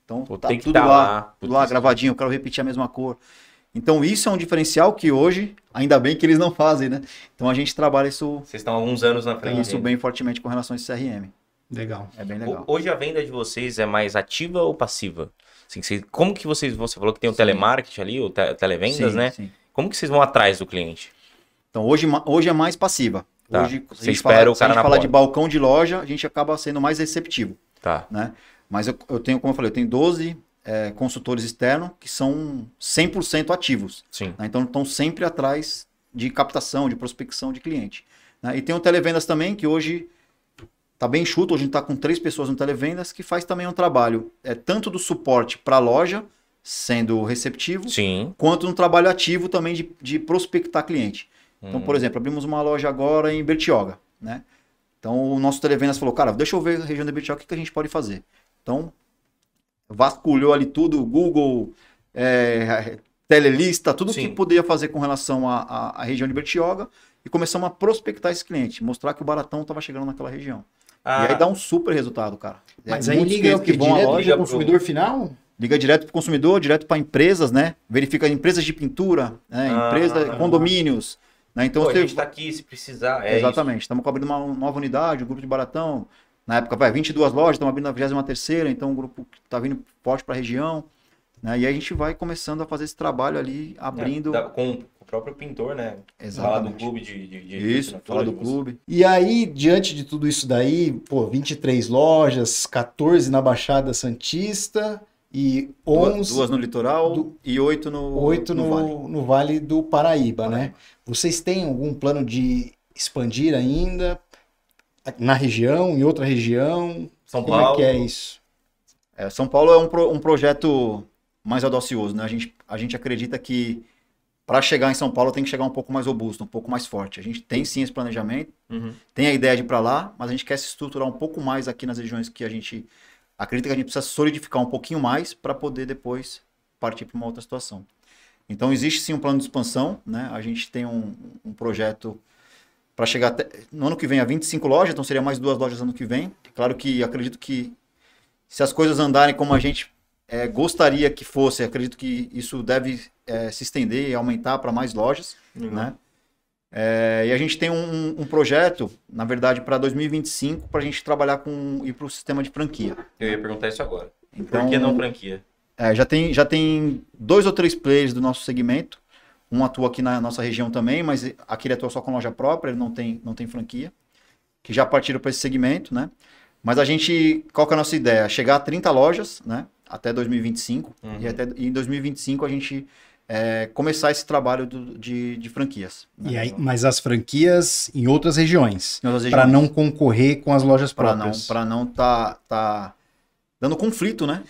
Então, tá tudo lá, gravadinho, eu quero repetir a mesma cor. Então, isso é um diferencial que hoje, ainda bem que eles não fazem, né? Então, a gente trabalha isso... Vocês estão há alguns anos na frente. Isso bem fortemente com relação a esse CRM. Legal. É bem legal. Hoje a venda de vocês é mais ativa ou passiva? Assim, como que você falou que tem o telemarketing ali, o televendas, né? Sim. Como que vocês vão atrás do cliente? Então, hoje é mais passiva. Tá. Hoje, Você espera o cara na porta. Se a gente fala de porta. balcão de loja, a gente acaba sendo mais receptivo. Tá. Né? Mas eu tenho, como eu falei, eu tenho 12 consultores externos que são 100% ativos. Sim. Né? Então, estão sempre atrás de captação, de prospecção de cliente. Né? E tem o televendas também, que hoje está bem enxuto. Hoje a gente está com 3 pessoas no televendas, que faz também um trabalho tanto do suporte para a loja, sendo receptivo, Sim. quanto no trabalho ativo também de prospectar cliente. Então, por exemplo, abrimos uma loja agora em Bertioga, né? Então, o nosso televendas falou, cara, deixa eu ver a região de Bertioga, o que a gente pode fazer? Então, vasculhou ali tudo, Google, telelista, tudo Sim. que podia fazer com relação à região de Bertioga e começamos a prospectar esse cliente, mostrar que o Baratão estava chegando naquela região. E aí dá um super resultado, cara. Mas aí liga o que vão à loja, o consumidor final? Liga direto para o consumidor, direto para empresas, né? Verifica empresas de pintura, né? Condomínios. Né? Então, a gente tá aqui se precisar. Exatamente. Estamos abrindo uma nova unidade, o grupo de Baratão. Na época, 22 lojas, estamos abrindo a 23ª, então o grupo está vindo forte para a região. Né? E aí a gente vai começando a fazer esse trabalho ali, abrindo... Com o próprio pintor, né? Exatamente. Falar do clube de Isso, falar do clube. E aí, diante de tudo isso daí, 23 lojas, 14 na Baixada Santista e 11... Duas no litoral e 8 no Vale do Paraíba, né? Vocês têm algum plano de expandir ainda na região, em outra região? São Como Paulo. é que é isso? São Paulo é um projeto mais audacioso, né? A gente acredita que para chegar em São Paulo tem que chegar um pouco mais robusto, um pouco mais forte. A gente tem sim esse planejamento, tem a ideia de ir para lá, mas a gente quer se estruturar um pouco mais aqui nas regiões que a gente acredita que a gente precisa solidificar um pouquinho mais para poder depois partir para uma outra situação. Então existe sim um plano de expansão, né? A gente tem um projeto para chegar até, no ano que vem a 25 lojas, então seria mais 2 lojas ano que vem. Claro que acredito que se as coisas andarem como a gente gostaria que fosse, acredito que isso deve se estender e aumentar para mais lojas, né? E a gente tem um projeto, na verdade, para 2025, para a gente trabalhar ir para o sistema de franquia. Eu ia perguntar isso agora. Então, por que não franquia? Já tem 2 ou 3 players do nosso segmento. Um atua aqui na nossa região também, mas aqui ele atua só com loja própria, ele não tem franquia, que já partiram para esse segmento, né? Mas qual que é a nossa ideia? Chegar a 30 lojas, né? Até 2025. E em 2025 a gente começar esse trabalho de franquias. Né? E aí, mas as franquias em outras regiões. Para Para não concorrer com as lojas próprias. Para não tá dando conflito, né?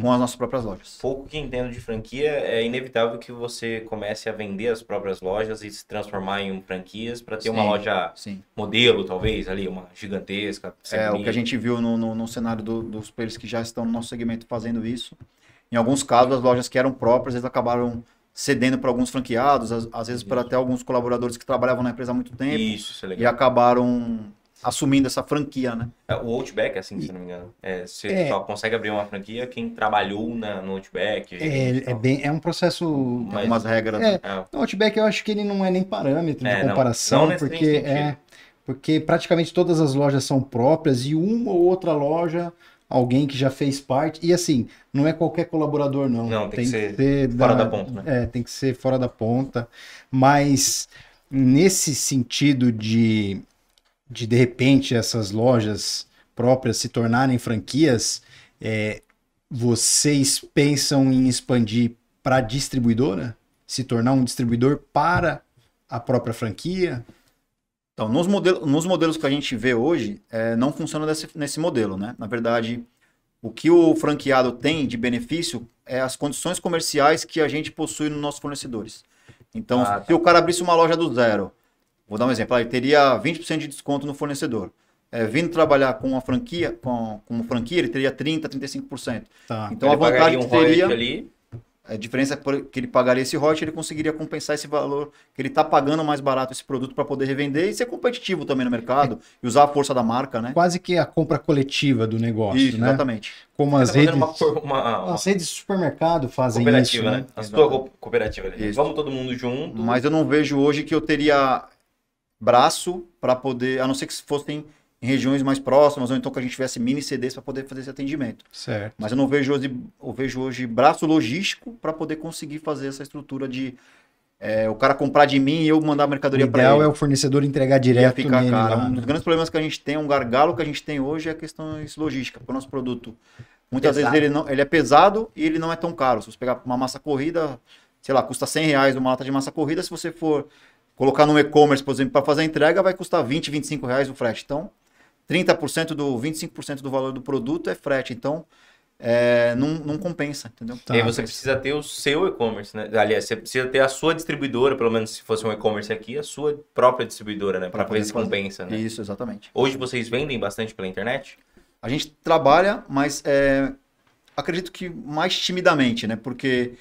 Com as nossas próprias lojas. Pouco que entendo de franquia, é inevitável que você comece a vender as próprias lojas e se transformar em franquias para ter uma loja modelo, talvez, ali, uma gigantesca. O que a gente viu no cenário dos players que já estão no nosso segmento fazendo isso. Em alguns casos, as lojas que eram próprias, eles acabaram cedendo para alguns franqueados, às vezes para até alguns colaboradores que trabalhavam na empresa há muito tempo. Isso é legal. E acabaram assumindo essa franquia, né? O Outback, assim, se não me engano. Você só consegue abrir uma franquia quem trabalhou no Outback. É um processo... Tem algumas regras. No Outback eu acho que ele não é nem parâmetro de comparação, porque praticamente todas as lojas são próprias e uma ou outra loja, alguém que já fez parte. E assim, não é qualquer colaborador, não. Não, tem que ser fora da ponta, né? Tem que ser fora da ponta. Mas nesse sentido de repente essas lojas próprias se tornarem franquias, vocês pensam em expandir para distribuidora? Se tornar um distribuidor para a própria franquia? Então, nos modelos que a gente vê hoje, não funciona nesse modelo, né? Na verdade, o que o franqueado tem de benefício é as condições comerciais que a gente possui nos nossos fornecedores. Então, se o cara abrisse uma loja do zero, vou dar um exemplo, ele teria 20% de desconto no fornecedor. Vindo trabalhar com uma franquia, como franquia, ele teria 30%, 35%. Tá. Então a vantagem que seria... A diferença é que ele pagaria esse royalty, ele conseguiria compensar esse valor, que ele está pagando mais barato esse produto para poder revender e ser competitivo também no mercado e usar a força da marca, né? Quase que a compra coletiva do negócio, isso, né? Exatamente. Como as redes de supermercado fazem isso, né? A sua cooperativa. Vamos todo mundo junto. Mas eu não vejo hoje que eu teria braço para poder, a não ser que fossem em regiões mais próximas, ou então que a gente tivesse mini CDs para poder fazer esse atendimento. Certo. Mas eu não vejo hoje braço logístico para poder conseguir fazer essa estrutura de o cara comprar de mim e eu mandar a mercadoria para ele. O ideal é o fornecedor entregar direto ficar nele cara. lá. Um dos grandes problemas que a gente tem, um gargalo que a gente tem hoje é a questão logística, porque o nosso produto, muitas vezes ele é pesado e ele não é tão caro. Se você pegar uma massa corrida, sei lá, custa R$100 uma lata de massa corrida, se você for colocar no e-commerce, por exemplo, para fazer a entrega, vai custar R$20, R$25 o frete. Então, 25% do valor do produto é frete, então não compensa, entendeu? E aí você precisa ter o seu e-commerce, né? Aliás, você precisa ter a sua distribuidora, pelo menos se fosse um e-commerce aqui, a sua própria distribuidora, né? Para ver se compensa, né? Isso, exatamente. Hoje vocês vendem bastante pela internet? A gente trabalha, mas acredito que mais timidamente, né? Porque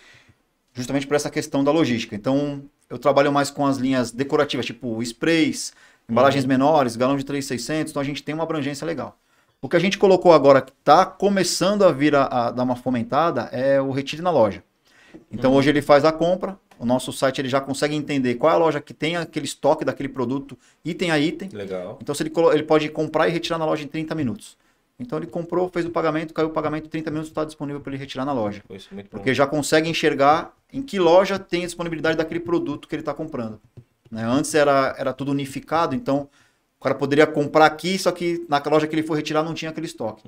justamente por essa questão da logística. Então, eu trabalho mais com as linhas decorativas, tipo sprays, embalagens menores, galão de 3.600, então a gente tem uma abrangência legal. O que a gente colocou agora, que está começando a vir a dar uma fomentada, é o retire na loja. Então hoje ele faz a compra, o nosso site ele já consegue entender qual é a loja que tem aquele estoque daquele produto, item a item. Legal. Então ele pode comprar e retirar na loja em 30 minutos. Então ele comprou, fez o pagamento, caiu o pagamento, 30 minutos está disponível para ele retirar na loja. Isso é muito bom. Porque já consegue enxergar em que loja tem a disponibilidade daquele produto que ele está comprando. Né? Antes era tudo unificado, então o cara poderia comprar aqui, só que na loja que ele for retirar não tinha aquele estoque.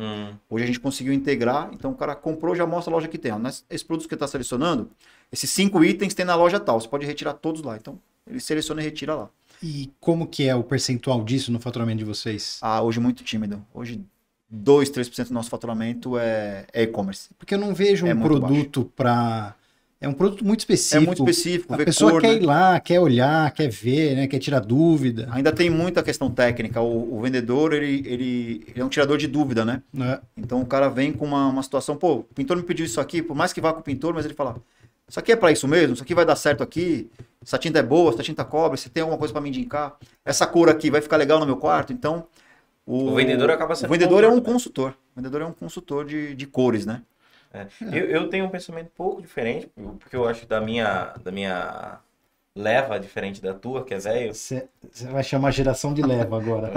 Hoje a gente conseguiu integrar, então o cara comprou, já mostra a loja que tem. Ó, esse produto que ele está selecionando, esses 5 itens tem na loja tal, você pode retirar todos lá. Então ele seleciona e retira lá. E como que é o percentual disso no faturamento de vocês? Hoje muito tímido. Hoje 2, 3% do nosso faturamento é e-commerce. Porque eu não vejo um produto para... É um produto muito É específico. muito específico, A ver pessoa cor, quer né? ir lá, quer olhar, quer ver, né? Quer tirar dúvida. Ainda tem muita questão técnica. O vendedor, ele é um tirador de dúvida, né? Né? Então o cara vem com uma situação, pô, o pintor me pediu isso aqui, por mais que vá com o pintor, mas ele fala, isso aqui é para isso mesmo? Isso aqui vai dar certo aqui? Essa tinta é boa, essa tinta cobre, você tem alguma coisa para me indicar? Essa cor aqui vai ficar legal no meu quarto? Então, O vendedor acaba sendo o vendedor é um consultor, né? consultor. O vendedor é um consultor de cores, né? Eu tenho um pensamento um pouco diferente, porque eu acho da minha leva diferente da tua, que é velho. Você vai chamar geração de leva agora.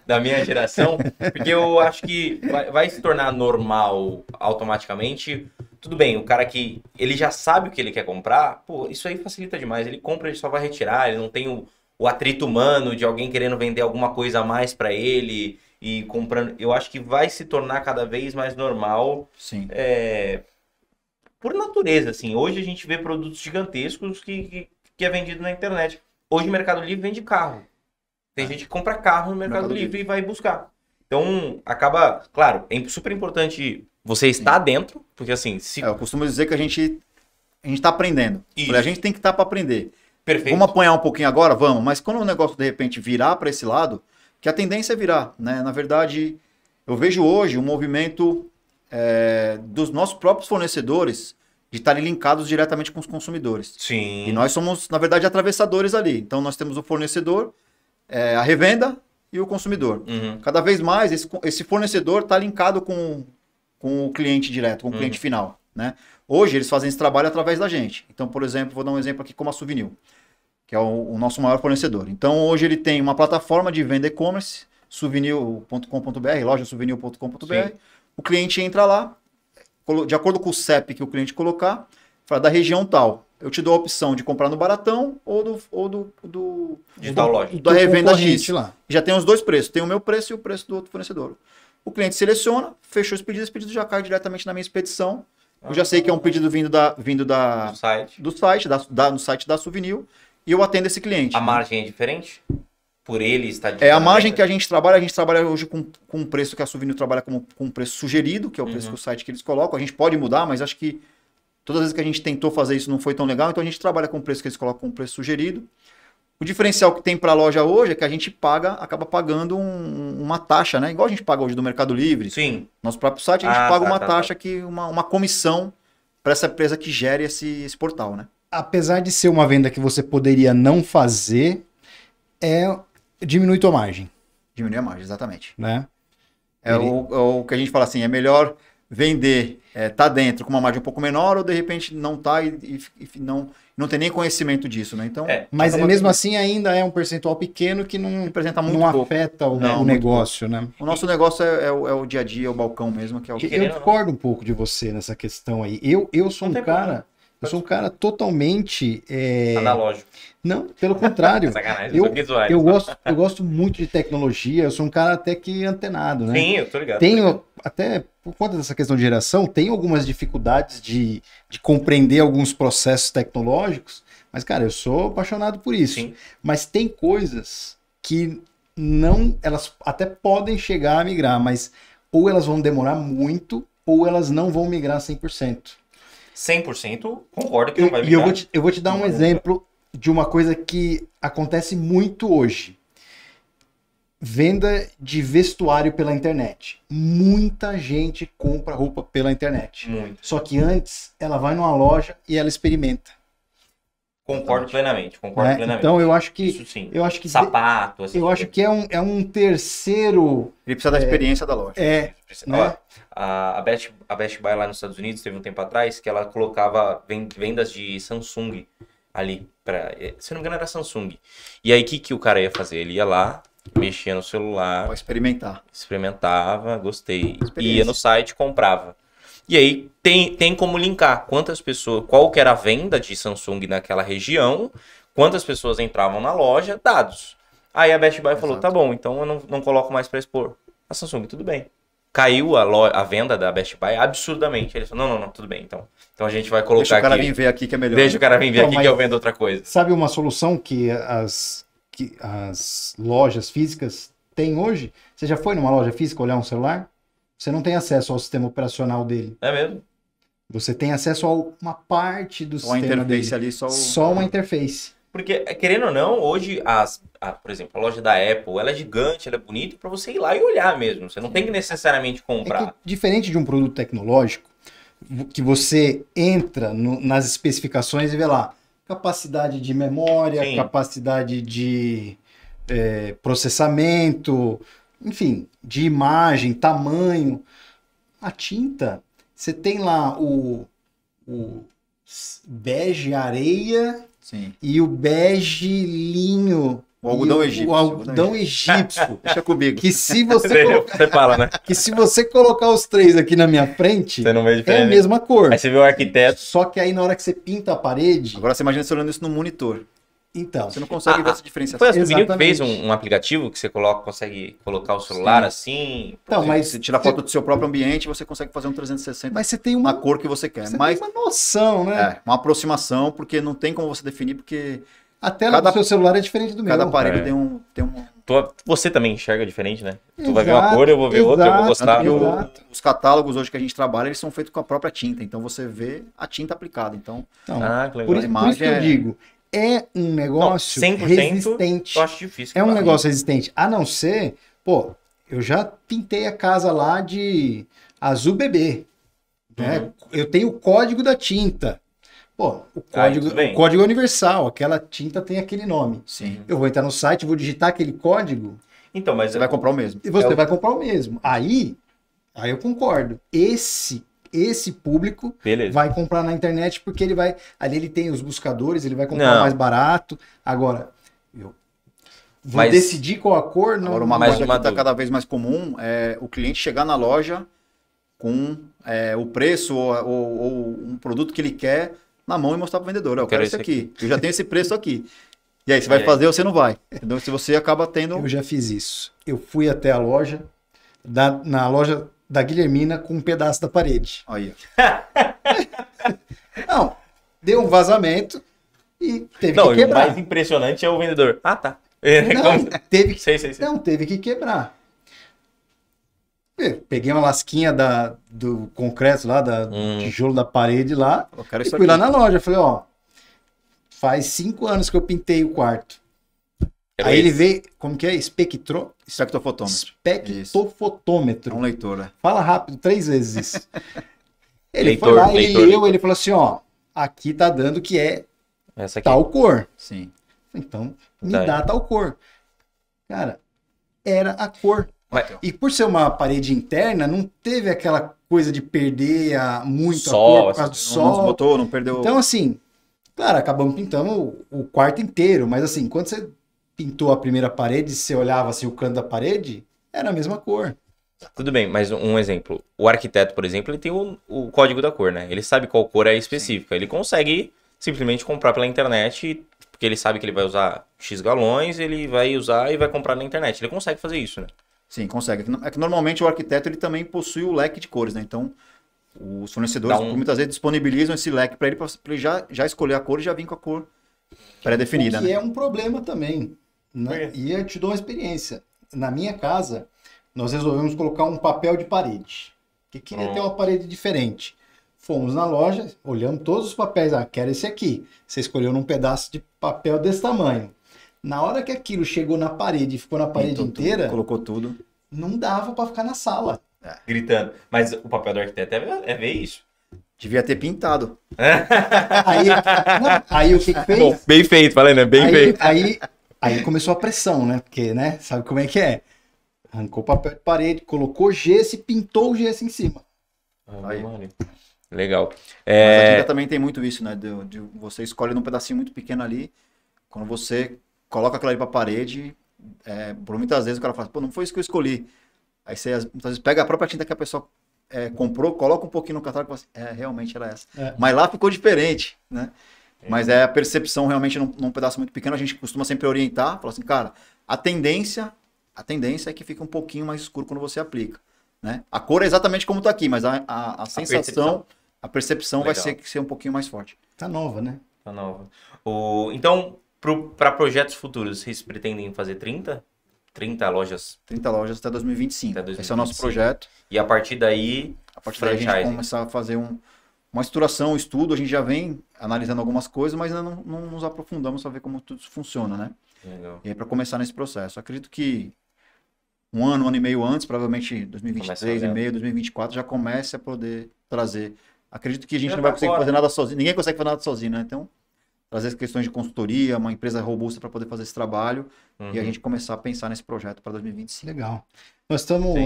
Da minha geração, porque eu acho que vai se tornar normal automaticamente. Tudo bem, o cara que ele já sabe o que ele quer comprar, pô, isso aí facilita demais. Ele compra, ele só vai retirar, ele não tem o atrito humano de alguém querendo vender alguma coisa a mais pra ele e comprando. Eu acho que vai se tornar cada vez mais normal, Sim. por natureza, assim. Hoje a gente vê produtos gigantescos que é vendido na internet. Hoje o Mercado Livre vende carro. Tem gente que compra carro no Mercado Livre e vai buscar. Então, acaba... Claro, é super importante você estar dentro, porque assim... se Eu costumo dizer que a gente tá aprendendo. Isso. A gente tem que estar para aprender. Perfeito. Vamos apanhar um pouquinho agora? Vamos. Mas quando o negócio, de repente, virar para esse lado, que a tendência é virar, né? Na verdade, eu vejo hoje um movimento dos nossos próprios fornecedores de estarem linkados diretamente com os consumidores. Sim. E nós somos, na verdade, atravessadores ali. Então, nós temos o fornecedor, a revenda e o consumidor. Uhum. Cada vez mais, esse fornecedor está linkado com o cliente direto, com o cliente final, né? Hoje, eles fazem esse trabalho através da gente. Então, por exemplo, vou dar um exemplo aqui como a Souvenir, que é o nosso maior fornecedor. Então, hoje ele tem uma plataforma de venda e-commerce, souvenir.com.br, lojasouvenir.com.br. Sim. O cliente entra lá, de acordo com o CEP que o cliente colocar, fala da região tal. Eu te dou a opção de comprar no Baratão ou De tal loja. da revenda concorrente X. lá. Já tem os dois preços. Tem o meu preço e o preço do outro fornecedor. O cliente seleciona, fechou esse pedido já cai diretamente na minha expedição. Eu já sei que é um pedido vindo Do site. do site, no site da Souvenir, e eu atendo esse cliente. A né? margem é diferente? Por ele estar... É a margem que a gente trabalha hoje com um preço que a Souvenir trabalha com um preço sugerido, que é o preço que o site que eles colocam. A gente pode mudar, mas acho que todas as vezes que a gente tentou fazer isso não foi tão legal, então a gente trabalha com o preço que eles colocam com um preço sugerido. O diferencial que tem para a loja hoje é que a gente acaba pagando uma taxa, né? Igual a gente paga hoje do Mercado Livre. Sim. Nosso próprio site, a gente paga uma tá. taxa, uma comissão para essa empresa que gere esse portal, né? Apesar de ser uma venda que você poderia não fazer, diminui tua margem, Diminuir a margem, exatamente. né? É o que a gente fala assim, é melhor vender, tá dentro com uma margem um pouco menor ou de repente não tá e não tem nem conhecimento disso, né? Então, Mas acaba mesmo que assim ainda é um percentual pequeno que não representa muito não pouco. afeta o Não, muito negócio, né? O nosso negócio é o dia a dia, é o balcão mesmo, que é o que Eu discordo um pouco de você nessa questão aí. Eu sou Não um tem cara, problema. eu sou um cara totalmente Analógico. não, pelo contrário. Sacanagem, eu, só quis zoar, eu só. gosto, eu gosto muito de tecnologia. Eu sou um cara até que antenado, né? Sim, eu tô ligado. Tenho, até por conta dessa questão de geração, tenho algumas dificuldades de compreender alguns processos tecnológicos, mas, cara, eu sou apaixonado por isso. Sim. Mas tem coisas que não, elas até podem chegar a migrar, mas ou elas vão demorar muito, ou elas não vão migrar 100%. 100% concordo que não vai E eu migrar. vou te dar um exemplo de uma coisa que acontece muito hoje. Venda de vestuário pela internet. Muita gente compra roupa pela internet. Muito. Só que antes, ela vai numa loja e ela experimenta. Concordo plenamente, concordo Né? plenamente. Então eu acho que Isso sim. eu acho que Sapato, assim. eu acho que é um terceiro ele precisa da experiência da loja. né? Ó, a Best Buy lá nos Estados Unidos teve um tempo atrás que ela colocava vendas de Samsung ali. Se não me engano era Samsung. E aí o que o cara ia fazer? Ele ia lá, mexia no celular, Pode experimentar. experimentava, gostei. Experiência. Ia no site, comprava. E aí tem como linkar quantas pessoas, qual que era a venda de Samsung naquela região, quantas pessoas entravam na loja, dados. Aí a Best Buy falou, Exato. tá bom, então eu não coloco mais para expor. A Samsung, tudo bem. Caiu a venda da Best Buy absurdamente. Ele falou, não, tudo bem, então. Então a gente vai colocar Deixa o cara aqui. vir ver aqui que é melhor. Deixa o cara vir ver Não, aqui mas- que eu vendo outra coisa. Sabe uma solução que as lojas físicas têm hoje? Você já foi numa loja física olhar um celular? Você não tem acesso ao sistema operacional dele. É mesmo? Você tem acesso a uma parte do Só a sistema interface dele. ali, Só uma interface. Porque, querendo ou não, hoje, por exemplo, a loja da Apple, ela é gigante, ela é bonita pra você ir lá e olhar mesmo. Você não tem que necessariamente É comprar. que, diferente de um produto tecnológico, que você entra nas especificações e vê lá capacidade de memória, Sim. capacidade de processamento, enfim, de imagem, tamanho. A tinta, você tem lá o bege areia Sim. e o bege linho. O algodão e egípcio. O algodão egípcio. Deixa comigo. Que se você Você fala, né? que se você colocar os três aqui na minha frente, Você não vê é a diferença. mesma cor. Aí você vê o arquiteto. Só que aí na hora que você pinta a parede, Agora você imagina você olhando isso no monitor. então, Você não consegue ver essa Foi diferenciação. a Souvenir que Exatamente. fez um aplicativo que você consegue colocar o celular assim. então, mas Você tira foto do seu próprio ambiente, você consegue fazer um 360 mas você tem na uma, cor que você quer. você Mas tem uma noção, né? uma aproximação, porque não tem como você definir, porque A tela cada- do seu celular é diferente do meu. cada aparelho É. tem um... Você também enxerga diferente, né? Tu Exato, vai ver uma cor, eu vou ver outra, eu vou exato, gostar. Tanto que Exato. os catálogos hoje que a gente trabalha, eles são feitos com a própria tinta. Então você vê a tinta aplicada. Então, Então, Ah, que legal. por isso que imagem eu é- digo, é um negócio 100% resistente. eu acho difícil. É um falar. negócio resistente. A não ser, pô, eu já pintei a casa lá de azul bebê. Né? Uhum. Eu tenho o código da tinta. Pô, o tudo bem. código é universal. Aquela tinta tem aquele nome. sim. Eu vou entrar no site, vou digitar aquele código Então, mas Você vai comprar o mesmo. e você É o- vai comprar o mesmo. Aí eu concordo. Esse público beleza. vai comprar na internet porque ele vai. Ali ele tem os buscadores, ele vai comprar Não. mais barato. Agora, eu vou Mas- decidir qual a cor, não. Agora, uma Mais coisa uma que está dúvida. cada vez mais comum é o cliente chegar na loja com o preço ou um produto que ele quer na mão e mostrar para o vendedor. Eu quero esse aqui. Eu já tenho esse preço aqui. E aí, você vai E aí? fazer ou você não vai? Entendeu? Se você acaba tendo... Eu já fiz isso. Eu fui até a loja, na loja da Guilhermina, com um pedaço da parede. Aí, Não, deu um vazamento e teve Não, que e o quebrar. mais impressionante é o vendedor. Ah, tá. Não, teve que, Sei. não, teve que quebrar. Eu peguei uma lasquinha do concreto lá, tijolo da parede lá, eu quero e isso fui lá aqui. na loja. Falei, ó, faz 5 anos que eu pintei o quarto. Era Aí ele esse. veio, como que é? Espectrofotômetro. Espectrofotômetro. É um leitor, né? Fala rápido, 3 vezes isso. Ele Leitor, foi lá, leitor. ele falou assim, ó, aqui tá dando que é Essa aqui. tal cor. Sim. Então, me Tá. dá tal cor. Cara, era a cor. Mas- E por ser uma parede interna, não teve aquela coisa de perder muito Sol, a cor por causa do assim, Não sol. desbotou, não perdeu... Então, assim, claro, acabamos pintando o quarto inteiro, mas assim, quando você pintou a primeira parede, você olhava assim o canto da parede, era a mesma cor. Tudo bem, mas um exemplo. O arquiteto, por exemplo, ele tem o código da cor, né? Ele sabe qual cor é específica. Ele consegue simplesmente comprar pela internet, porque ele sabe que ele vai usar X galões, ele vai usar e vai comprar na internet. Ele consegue fazer isso, né? Sim, consegue. É que normalmente o arquiteto ele também possui o leque de cores, né? Então, os fornecedores Dá um- muitas vezes disponibilizam esse leque para ele já escolher a cor e já vir com a cor pré-definida, O que né? é um problema também. Né? Por quê? E eu te dou uma experiência. Na minha casa, nós resolvemos colocar um papel de parede. Que queria ter uma parede diferente. Fomos na loja, olhamos todos os papéis. Ah, quero esse aqui. Você escolheu num pedaço de papel desse tamanho. Na hora que aquilo chegou na parede e ficou na parede Pintou tudo, inteira, colocou tudo. não dava para ficar na sala. Gritando. Mas o papel do arquiteto é ver isso. Devia ter pintado. Aí, não, aí o que que fez? Bom, bem feito, falei, né? Bem aí, feito. aí começou a pressão, né? Porque, né? Sabe como é que é? Arrancou o papel de parede, colocou gesso e pintou o gesso em cima. Aí. Mano. Legal. Mas a É, tinta também tem muito isso, né? De você escolhe num pedacinho muito pequeno ali, quando você coloca aquilo ali pra parede, por muitas vezes o cara fala, pô, não foi isso que eu escolhi. Aí você muitas vezes pega a própria tinta que a pessoa comprou, coloca um pouquinho no catálogo e fala assim, realmente era essa. É. Mas lá ficou diferente, né? Mas é a percepção realmente num pedaço muito pequeno, a gente costuma sempre orientar, falar assim, cara, a tendência é que fica um pouquinho mais escuro quando você aplica, né? A cor é exatamente como tá aqui, mas a sensação, a percepção vai Legal. ser um pouquinho mais forte. Tá nova, né? tá nova. Então, para projetos futuros, vocês pretendem fazer 30? 30 lojas? 30 lojas até 2025. Até Esse é o nosso 2025. projeto. E a partir daí, A partir daí a gente franchising. começar a fazer uma estruturação, um estudo, a gente já vem analisando algumas coisas, mas ainda não nos aprofundamos para ver como tudo isso funciona, né? Legal. E aí, para começar nesse processo. Acredito que um ano e meio antes, provavelmente 2023 e meio, 2024, já comece a poder trazer. Acredito que a gente não vai conseguir fazer nada sozinho. Ninguém consegue fazer nada sozinho, né? Então, trazer as questões de consultoria, uma empresa robusta para poder fazer esse trabalho e a gente começar a pensar nesse projeto para 2025. Legal. Nós estamos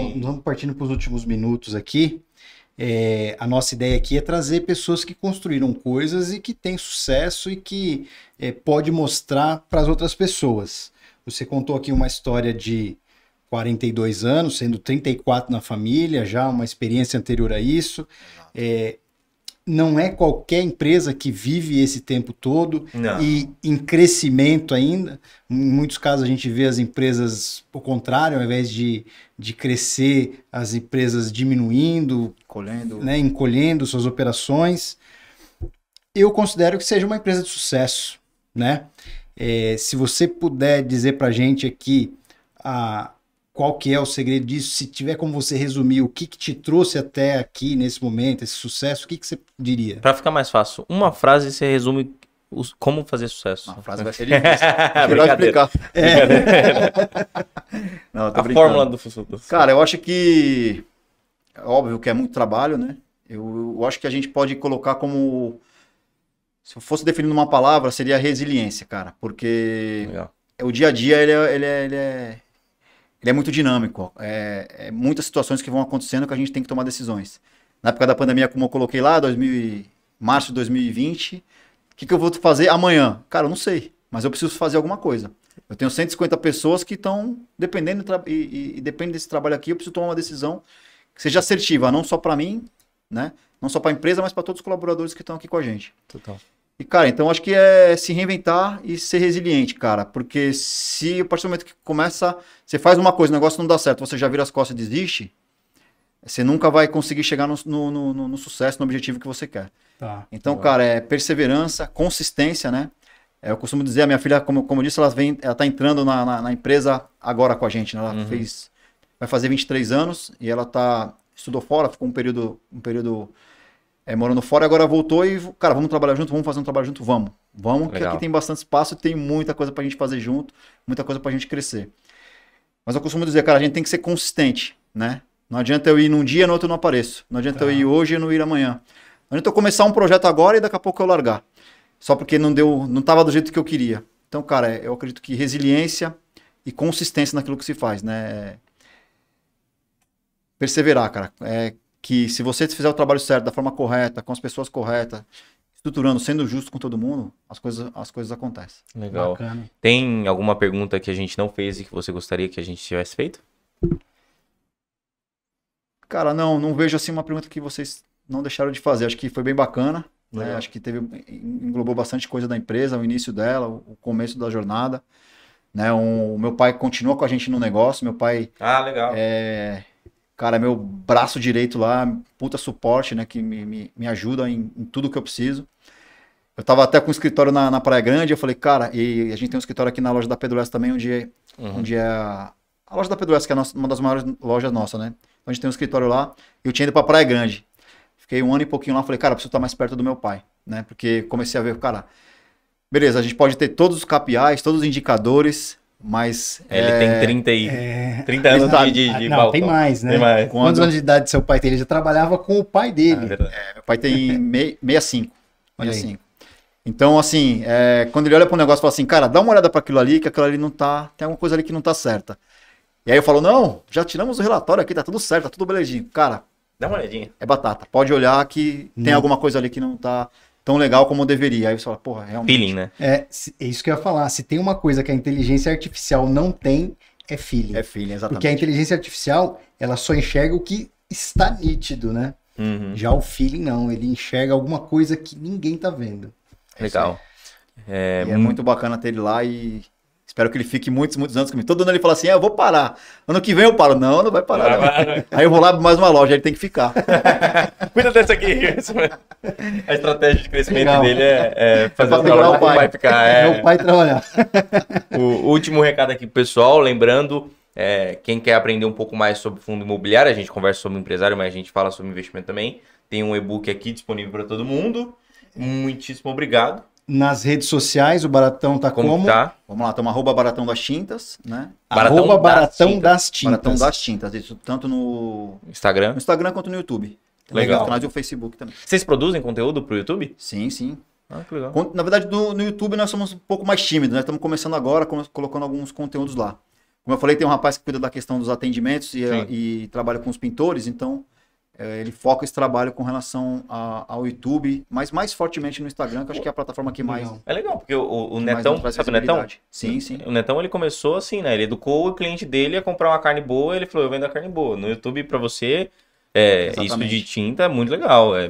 partindo para os últimos minutos aqui. A nossa ideia aqui é trazer pessoas que construíram coisas e que têm sucesso e que pode mostrar para as outras pessoas. Você contou aqui uma história de 42 anos, sendo 34 na família, já uma experiência anterior a isso. Não é qualquer empresa que vive esse tempo todo e em crescimento ainda. Em muitos casos a gente vê as empresas, ao contrário, ao invés de crescer, as empresas diminuindo, encolhendo suas operações. Eu considero que seja uma empresa de sucesso, né? Se você puder dizer para a gente aqui qual que é o segredo disso, se tiver como você resumir o que te trouxe até aqui nesse momento, esse sucesso, o que você diria? Para ficar mais fácil, uma frase você resume como fazer sucesso. Uma frase vai ser difícil. Brincadeira. Não, a fórmula do futuro. Cara, eu acho que é óbvio que é muito trabalho, né? Eu acho que a gente pode colocar como, se eu fosse definir uma palavra, seria resiliência, cara, porque o dia a dia ele é muito dinâmico. Muitas situações que vão acontecendo que a gente tem que tomar decisões. Na época da pandemia, como eu coloquei lá, março de 2020, o que eu vou fazer amanhã? Cara, eu não sei, mas eu preciso fazer alguma coisa. Eu tenho 150 pessoas que estão dependendo e dependem desse trabalho aqui, eu preciso tomar uma decisão que seja assertiva, não só para mim, né? Não só para a empresa, mas para todos os colaboradores que estão aqui com a gente. Total. E, cara, então acho que é se reinventar e ser resiliente, cara. Porque se a partir do momento que você faz uma coisa, o negócio não dá certo, você já vira as costas e desiste, você nunca vai conseguir chegar no sucesso, no objetivo que você quer. Tá. Então, cara, é perseverança, consistência, né? Eu costumo dizer, a minha filha, como eu disse, ela tá entrando na empresa agora com a gente, né? Ela vai fazer 23 anos e ela estudou fora, ficou um período morando fora, agora voltou e, cara, vamos trabalhar junto, vamos fazer um trabalho junto, vamos, que aqui tem bastante espaço e tem muita coisa pra gente fazer junto, muita coisa pra gente crescer. Mas eu costumo dizer, cara, a gente tem que ser consistente, né? Não adianta eu ir num dia, no outro eu não apareço. Não adianta eu ir hoje e não ir amanhã. Não adianta eu começar um projeto agora e daqui a pouco eu largar. Só porque não tava do jeito que eu queria. Então, cara, eu acredito que resiliência e consistência naquilo que se faz, né? Perseverar, cara. Que se você fizer o trabalho certo, da forma correta, com as pessoas corretas, estruturando, sendo justo com todo mundo, as coisas acontecem. Legal. Bacana. Tem alguma pergunta que a gente não fez e que você gostaria que a gente tivesse feito? Cara, não vejo assim uma pergunta que vocês não deixaram de fazer. Acho que foi bem bacana, né? Acho que englobou bastante coisa da empresa, o início dela, o começo da jornada, né? O meu pai continua com a gente no negócio, meu pai... legal. Cara, meu braço direito lá, puta suporte, né? Que me ajuda em tudo que eu preciso. Eu tava até com um escritório na Praia Grande, eu falei, cara, e a gente tem um escritório aqui na loja da Pedro S também, onde é a loja da Pedro S, que é uma das maiores lojas nossas, né? Então a gente tem um escritório lá, e eu tinha ido pra Praia Grande. Fiquei um ano e pouquinho lá, falei, cara, eu preciso estar mais perto do meu pai, né? Porque comecei a ver, cara, beleza, a gente pode ter todos os KPIs, todos os indicadores, mas... Ele tem 30 anos de não, balcão. tem mais, né? Tem mais. Quantos anos de idade seu pai tem? Ele já trabalhava com o pai dele. Meu pai tem 65. Olha aí. 65. Então, assim, quando ele olha para um negócio e fala assim, cara, dá uma olhada para aquilo ali, que aquilo ali não tá... Tem alguma coisa ali que não tá certa. E aí eu falo, não, já tiramos o relatório aqui, tá tudo certo, tá tudo belezinho. Cara, dá uma olhadinha. É batata. Pode olhar que tem alguma coisa ali que não tá tão legal como deveria. Aí você fala, porra, realmente. Feeling, né? É isso que eu ia falar. Se tem uma coisa que a inteligência artificial não tem, é feeling. É feeling, exatamente. Porque a inteligência artificial, ela só enxerga o que está nítido, né? Já o feeling não, ele enxerga alguma coisa que ninguém tá vendo. Legal. É muito bacana ter ele lá e espero que ele fique muitos anos comigo. Todo ano ele fala assim, eu vou parar. Ano que vem eu paro. Não vai parar. Não. Aí eu vou lá para mais uma loja, ele tem que ficar. Cuida dessa aqui. A estratégia de crescimento dele é fazer o trabalho que vai ficar. É o pai trabalhar. O último recado aqui pro pessoal, lembrando, quem quer aprender um pouco mais sobre fundo imobiliário, a gente conversa sobre empresário, mas a gente fala sobre investimento também. Tem um e-book aqui disponível para todo mundo. Muitíssimo obrigado. Nas redes sociais, o Baratão tá como? Tá? Vamos lá, estamos @Baratão das Tintas, né? Arroba Baratão das Tintas. Baratão das Tintas, isso tanto no Instagram quanto no YouTube. Tem Legal. no canal e o Facebook também. Vocês produzem conteúdo pro YouTube? Sim, sim. Ah, que legal. Na verdade, no YouTube nós somos um pouco mais tímidos, né? Estamos começando agora, colocando alguns conteúdos lá. Como eu falei, tem um rapaz que cuida da questão dos atendimentos e trabalha com os pintores, então ele foca esse trabalho com relação ao YouTube, mas mais fortemente no Instagram, que eu acho que é a plataforma que mais... É legal, porque o que Netão, mais traz sabe o Netão? visibilidade. Sim, sim. O Netão, ele começou assim, né? Ele educou o cliente dele a comprar uma carne boa, ele falou, eu vendo a carne boa. No YouTube, pra você, isso de tinta é muito legal. A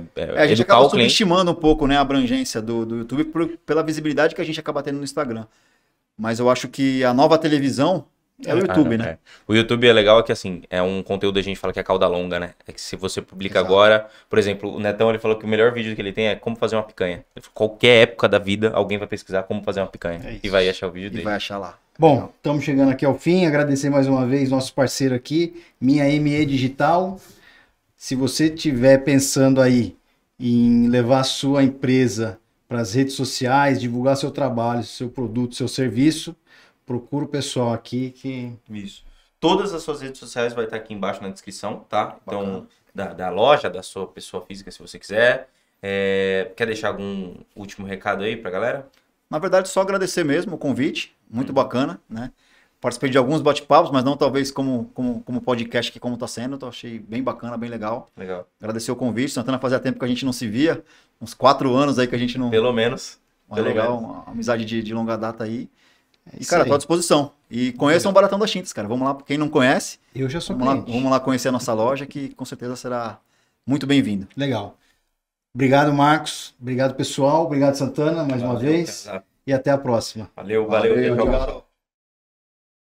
gente educar acaba o cliente. subestimando um pouco, né, a abrangência do YouTube pela visibilidade que a gente acaba tendo no Instagram. Mas eu acho que a nova televisão é o YouTube, né? O YouTube é legal que, assim, é um conteúdo, a gente fala que é cauda longa, né? É que se você publica Exato. agora, por exemplo, o Netão, ele falou que o melhor vídeo que ele tem é como fazer uma picanha. Ele falou, qualquer época da vida, alguém vai pesquisar como fazer uma picanha. É isso. E vai achar o vídeo E dele. vai achar lá. Bom, estamos chegando aqui ao fim. Agradecer mais uma vez nosso parceiro aqui, Minha ME Digital. Se você estiver pensando aí em levar a sua empresa para as redes sociais, divulgar seu trabalho, seu produto, seu serviço, procura o pessoal aqui que... Isso. Todas as suas redes sociais vai estar aqui embaixo na descrição, tá? Então, da loja, da sua pessoa física, se você quiser. Quer deixar algum último recado aí pra galera? Na verdade, só agradecer mesmo o convite, muito bacana, né? Participei de alguns bate-papos, mas não talvez como podcast aqui como está sendo, então achei bem bacana, bem legal. Legal. Agradecer o convite, Santana, fazia tempo que a gente não se via, uns 4 anos aí que a gente não... Pelo menos. Mas legal, uma amizade de longa data aí. E, isso cara, aí. tô à disposição. E conheçam o Baratão das Tintas, cara. Vamos lá, quem não conhece, Eu já sou vamos cliente. lá conhecer a nossa loja, que com certeza será muito bem-vindo. Legal. Obrigado, Marcos. Obrigado, pessoal. Obrigado, Santana, mais uma vez. Valeu, E até a próxima. valeu. Valeu, Tchau, tchau. obrigado.